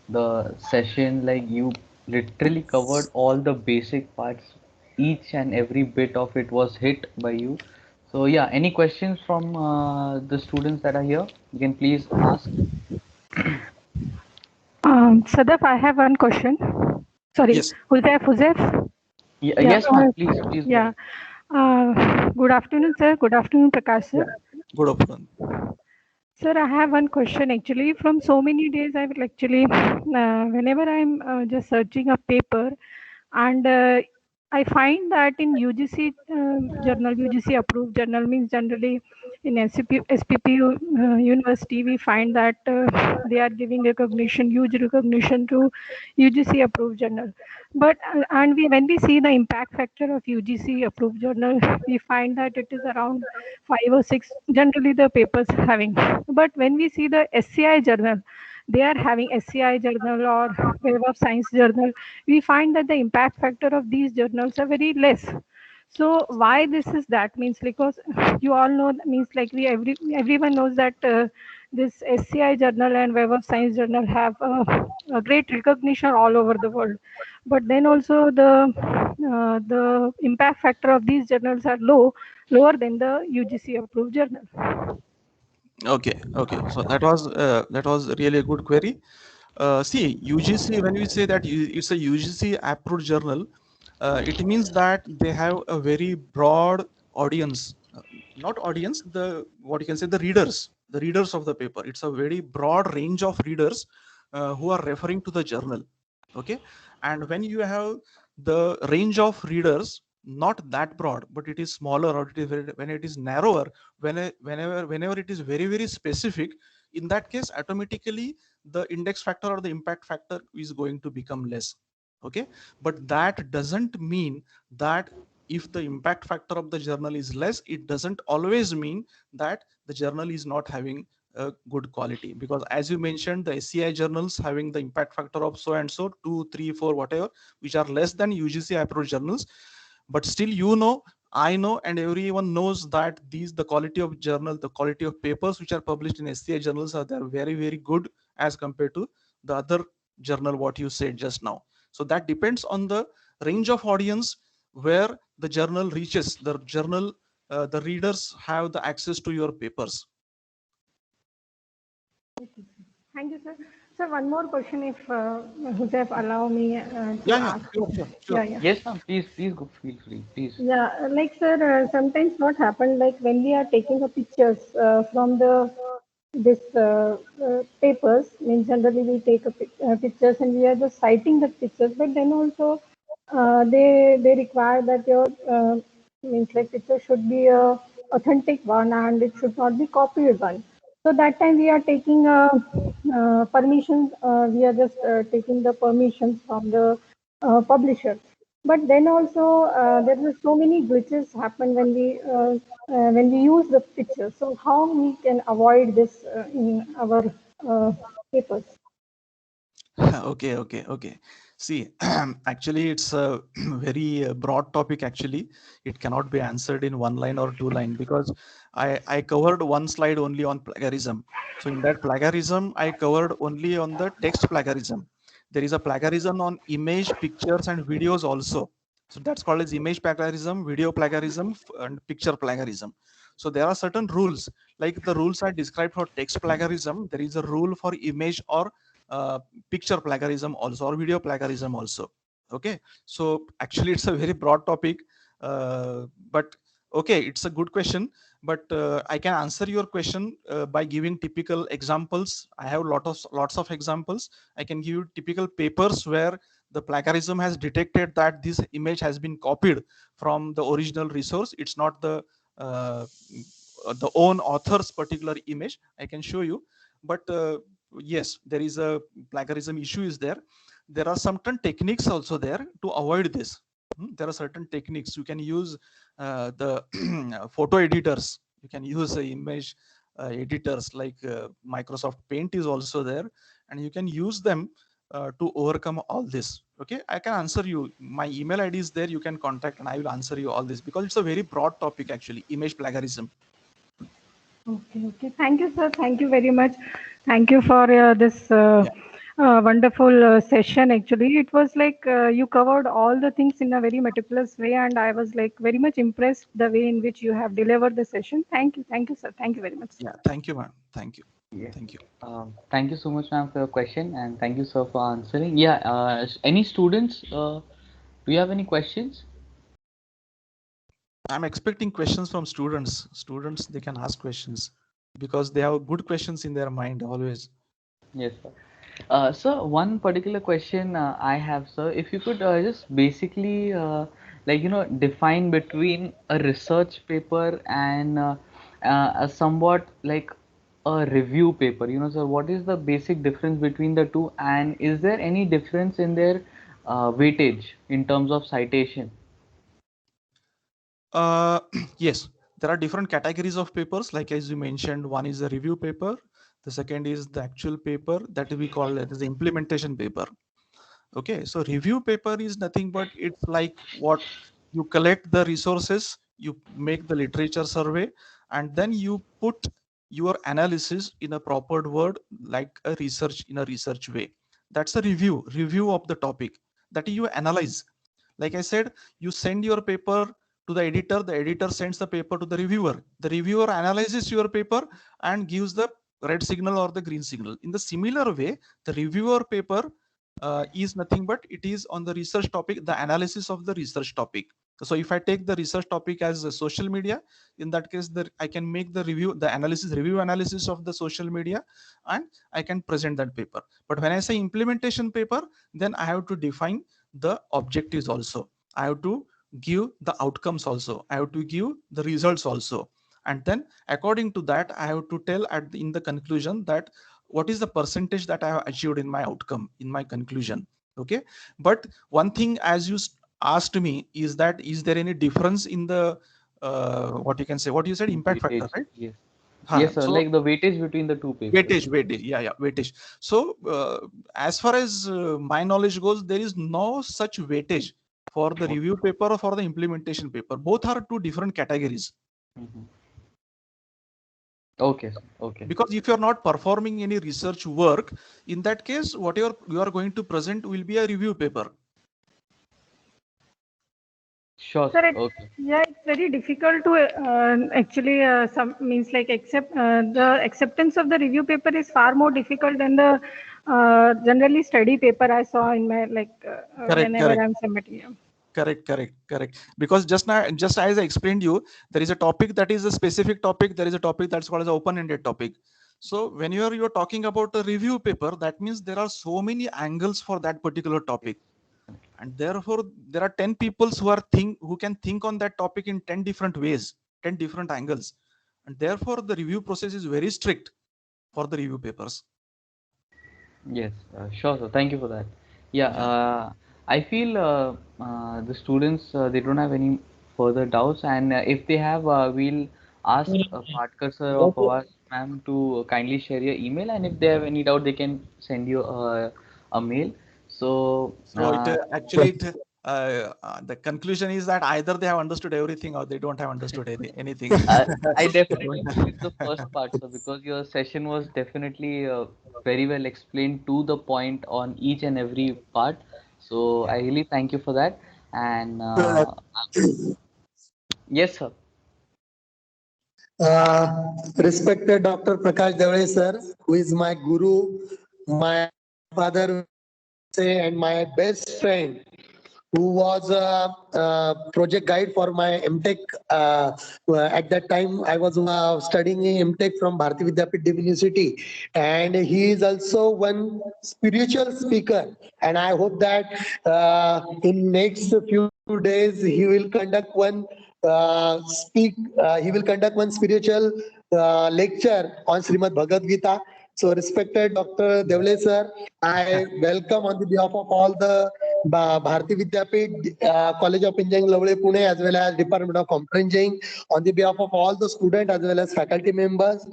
the session, like you literally covered all the basic parts. Each and every bit of it was hit by you. So yeah, any questions from the students that are here? You can please ask. Sadaf, I have one question. Sorry, Yes. Huzaif? Yeah, Yeah, yes, ma'am. Please, please. Go Yeah. ahead. Good afternoon, sir. Good afternoon, Prakash, sir. Good afternoon. Sir, I have one question actually. From so many days, I will actually, whenever I'm just searching a paper, and I find that in UGC journal, UGC approved journal means generally in SPPU university, we find that they are giving recognition, huge recognition to UGC approved journal. But when we see the impact factor of UGC approved journal, we find that it is around 5 or 6 generally the papers having. But when we see the SCI journal, they are having SCI journal or Web of Science journal, we find that the impact factor of these journals are very less. So why this is that means, because you all know, means like everyone knows that this SCI journal and Web of Science journal have a great recognition all over the world, but then also the impact factor of these journals are lower than the UGC approved journal. Okay. So that was really a good query. See, UGC, when we say that it's a UGC approved journal, it means that they have a very broad audience. Not audience, what you can say, the readers of the paper. It's a very broad range of readers who are referring to the journal. Okay, and when you have the range of readers not that broad, but it is smaller, or when it is narrower, whenever it is very, very specific, in that case automatically the index factor or the impact factor is going to become less. Okay, but that doesn't mean that if the impact factor of the journal is less, it doesn't always mean that the journal is not having a good quality. Because as you mentioned, the SCI journals having the impact factor of so and so 2, 3, 4, whatever, which are less than UGC approved journals, but still, I know and everyone knows that the quality of journal, the quality of papers which are published in SCI journals are they're very, very good as compared to the other journal what you said just now. So that depends on the range of audience where the journal reaches. The journal, the readers have the access to your papers. Thank you, sir. Sir, one more question, if Joseph allow me to Yeah, ask. sure, you. sure. Yeah. Yes, ma'am. Please go. Feel free. Please. Yeah, like sir, sometimes what happened, like when we are taking the pictures from the this papers, means generally we take pictures and we are just citing the pictures, but then also they require that your means like picture should be a authentic one and it should not be copied one. So that time we are taking permissions. We are just taking the permissions from the publisher. But then also there were so many glitches happen when we use the picture. So how we can avoid this in our papers? Okay. See, actually, it's a very broad topic. Actually, it cannot be answered in one line or two line because I covered one slide only on plagiarism. So in that plagiarism, I covered only on the text plagiarism. There is a plagiarism on image, pictures, and videos also. So that's called as image plagiarism, video plagiarism, and picture plagiarism. So there are certain rules, like the rules are described for text plagiarism. There is a rule for image or picture plagiarism also, or video plagiarism also. Okay, so actually it's a very broad topic, but okay, it's a good question. But I can answer your question by giving typical examples. I have lots of examples. I can give you typical papers where the plagiarism has detected that this image has been copied from the original resource. It's not the own author's particular image. I can show you, but yes, there is a plagiarism issue is there. There are certain techniques also there to avoid this. There are certain techniques you can use. The photo editors, you can use image editors like Microsoft Paint is also there, and you can use them to overcome all this. Okay, I can answer you. My email ID is there, you can contact and I will answer you all this, because it's a very broad topic actually, image plagiarism. Okay. Thank you, sir. Thank you very much. Thank you for this wonderful session. Actually, it was like you covered all the things in a very meticulous way, and I was like very much impressed the way in which you have delivered the session. Thank you, sir. Thank you very much. Yeah, thank you, ma'am. Thank you. Yeah. Thank you. Thank you so much, ma'am, for your question, and thank you, sir, for answering. Yeah. Any students? Do you have any questions? I'm expecting questions from students. Students, they can ask questions because they have good questions in their mind always. Yes, sir. Sir, one particular question I have, sir, if you could just basically, define between a research paper and a somewhat like a review paper, sir, what is the basic difference between the two, and is there any difference in their weightage in terms of citation? Yes, there are different categories of papers. Like as you mentioned, one is a review paper. The second is the actual paper that we call it as the implementation paper. Okay, so review paper is nothing but it's like what you collect the resources, you make the literature survey, and then you put your analysis in a proper word, like a research in a research way. That's a review of the topic that you analyze. Like I said, you send your paper to the editor sends the paper to the reviewer analyzes your paper and gives the red signal or the green signal. In the similar way, the reviewer paper is nothing but it is on the research topic, the analysis of the research topic. So if I take the research topic as a social media, in that case I can make the review analysis of the social media, and I can present that paper. But when I say implementation paper, then I have to define the objectives also, I have to give the outcomes also, I have to give the results also, and then according to that I have to tell in the conclusion that what is the percentage that I have achieved in my outcome, in my conclusion. Okay, but one thing, as you asked me, is that is there any difference in the what you can say, what you said, impact factor, Weightage, right? yes. Huh. Yes, sir, So like the weightage between the two papers. weightage, yeah, weightage. So as far as my knowledge goes, there is no such weightage for the review paper or for the implementation paper. Both are two different categories. Okay, sir. Okay. Because if you're not performing any research work, in that case, whatever you are going to present will be a review paper. Sure. Sir, Okay. yeah, it's very difficult to actually some means like accept the acceptance of the review paper is far more difficult than the generally study paper I saw in my whenever I'm submitting. Correct. Because just as I explained you, there is a topic that is a specific topic. There is a topic that's called as open-ended topic. So when you're talking about a review paper, that means there are so many angles for that particular topic, and therefore there are 10 people who can think on that topic in 10 different ways, 10 different angles, and therefore the review process is very strict for the review papers. Yes, sure, sir. Thank you for that. Yeah, I feel the students they don't have any further doubts, and if they have, we'll ask Patkar sir or Pawar ma'am to kindly share your email, and if they have any doubt, they can send you a mail. So, The conclusion is that either they have understood everything or they don't have understood anything. I definitely believe the first part, sir, because your session was definitely very well explained to the point on each and every part. So I really thank you for that. And yes, sir. Respected Dr. Prakash Devale sir, who is my guru, my father, and my best friend, who was a project guide for my MTech. At that time, I was studying MTech from Bharati Vidyapit University, and he is also one spiritual speaker. And I hope that in next few days he will conduct one he will conduct one spiritual lecture on Srimad Bhagavad Gita. So, respected Dr. Devale sir, I welcome on the behalf of all the Bharati Vidyapit College of Engineering Lavale Pune, as well as Department of Computer Engineering, on the behalf of all the students as well as faculty members.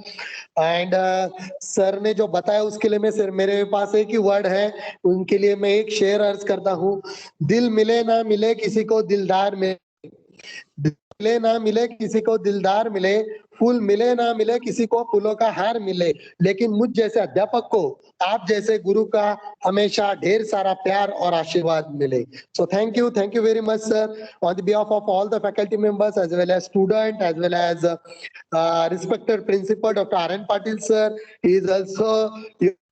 And sir ने जो बताया उसके लिए मैं sir मेरे पास एक ही word है उनके लिए मैं एक शेर अर्ज करता हूँ. दिल मिले ना मिले किसी को दिलदार मिले ना मिले किसी को दिलदार मिले, फूल मिले ना मिले किसी को फूलों का हार मिले, लेकिन मुझ जैसे अध्यापक को आप जैसे गुरु का हमेशा ढेर सारा प्यार और आशीर्वाद मिले. So thank you very much sir, on the behalf of all the faculty members as well as student as well as respected principal Dr. R.N. Patil sir. He is also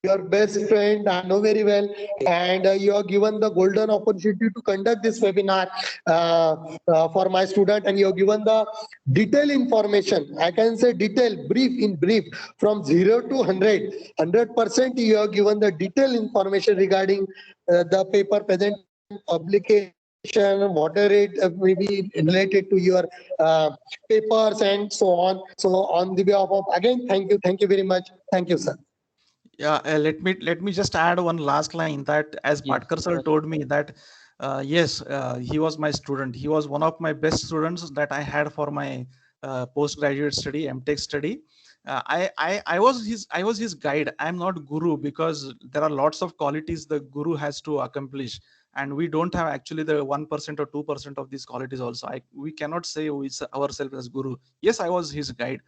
your best friend, I know very well, and you are given the golden opportunity to conduct this webinar for my student, and you have given the detailed information. I can say detailed, brief, from 0 to 100%. You have given the detailed information regarding the paper present publication, whatever it may be related to your papers and so on. So on the behalf of, again, thank you very much. Thank you, sir. Yeah, let me just add one last line that as Patkar sir told me that yes, he was my student. He was one of my best students that I had for my postgraduate study, MTech study. I was his guide. I'm not guru because there are lots of qualities the guru has to accomplish, and we don't have actually the 1% or 2% of these qualities also. We cannot say ourselves as guru. Yes, I was his guide,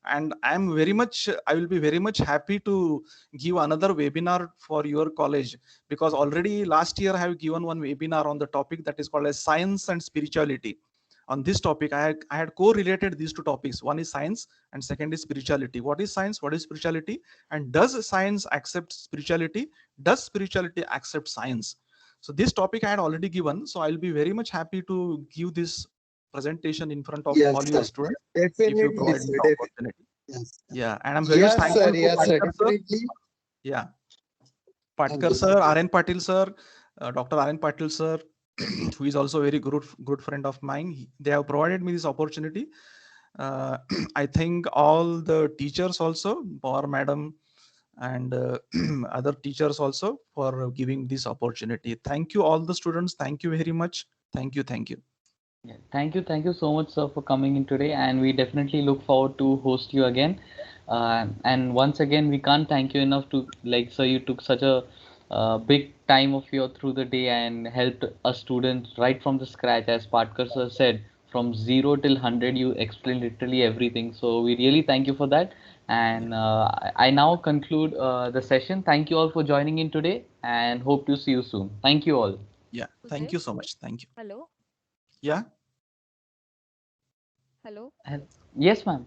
and I will be very much happy to give another webinar for your college, because already last year I have given one webinar on the topic that is called as science and spirituality. On this topic, I had correlated these two topics. One is science and second is spirituality. What is science? What is spirituality? And does science accept spirituality? Does spirituality accept science? So this topic I had already given. So I'll be very much happy to give this presentation in front of all your students. Definitely, if you provide me the opportunity. Yes. Yeah, and I'm very much thankful to Patkar sir. Yeah, Patkar sir, R.N. Patil sir, Dr. R.N. Patil sir, who is also a very good friend of mine. They have provided me this opportunity. I thank all the teachers also, Power Madam, and other teachers also for giving this opportunity. Thank you all the students. Thank you very much. Thank you. Yeah, thank you so much, sir, for coming in today, and we definitely look forward to host you again. And once again, we can't thank you enough to sir, you took such a big time of your through the day and helped a student right from the scratch. As Patkar sir said, from 0 till 100, you explained literally everything. So we really thank you for that. And I now conclude the session. Thank you all for joining in today and hope to see you soon. Thank you all. Yeah. Thank you so much. Thank you. Hello. Yeah. Hello. And yes, ma'am.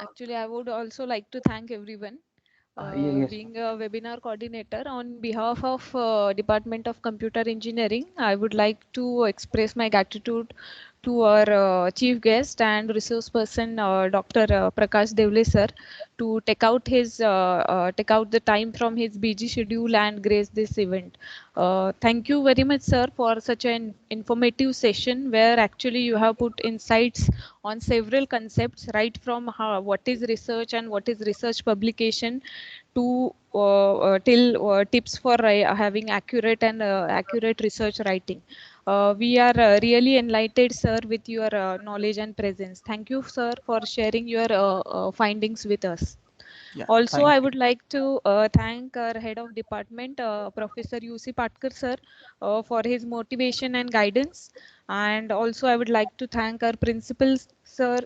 Actually, I would also like to thank everyone. Yes, Being a webinar coordinator on behalf of Department of Computer Engineering, I would like to express my gratitude to our chief guest and resource person, Dr. Prakash Devle sir, to take out the time from his busy schedule and grace this event. Thank you very much, sir, for such an informative session where actually you have put insights on several concepts, right from what is research and what is research publication to till tips for having accurate research writing. We are really enlightened, sir, with your knowledge and presence. Thank you, sir, for sharing your findings with us. Yeah. Also, Thank I you. would like to thank our head of department, Professor UC Patkar sir, for his motivation and guidance. And also, I would like to thank our principal, sir,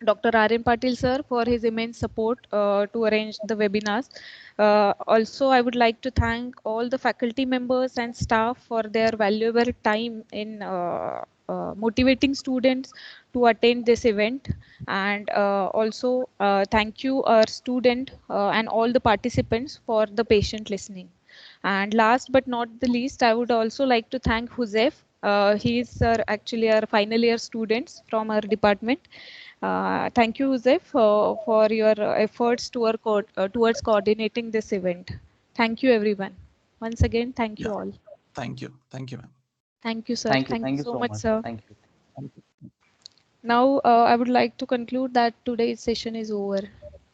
Dr. R.M. Patil sir, for his immense support to arrange the webinars. Also, I would like to thank all the faculty members and staff for their valuable time in motivating students to attend this event. And also, thank you, our student and all the participants for the patient listening. And last but not the least, I would also like to thank Huzef. He is actually our final year students from our department. Thank you, Joseph, for your efforts towards coordinating this event. Thank you, everyone. Once again, thank you Yeah. all. Thank you. Thank you, ma'am. Thank you, sir. thank you. Thank you Thank you so so much, much. sir. Thank you. Thank you. Now, I would like to conclude that today's session is over.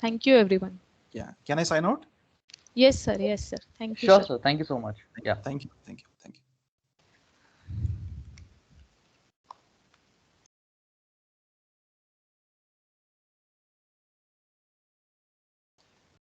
Thank you, everyone. Yeah. Can I sign out? Yes, sir. Yes, sir. Thank you, Sure, sir. sir. Thank you so much. Yeah. Thank you. Thank you.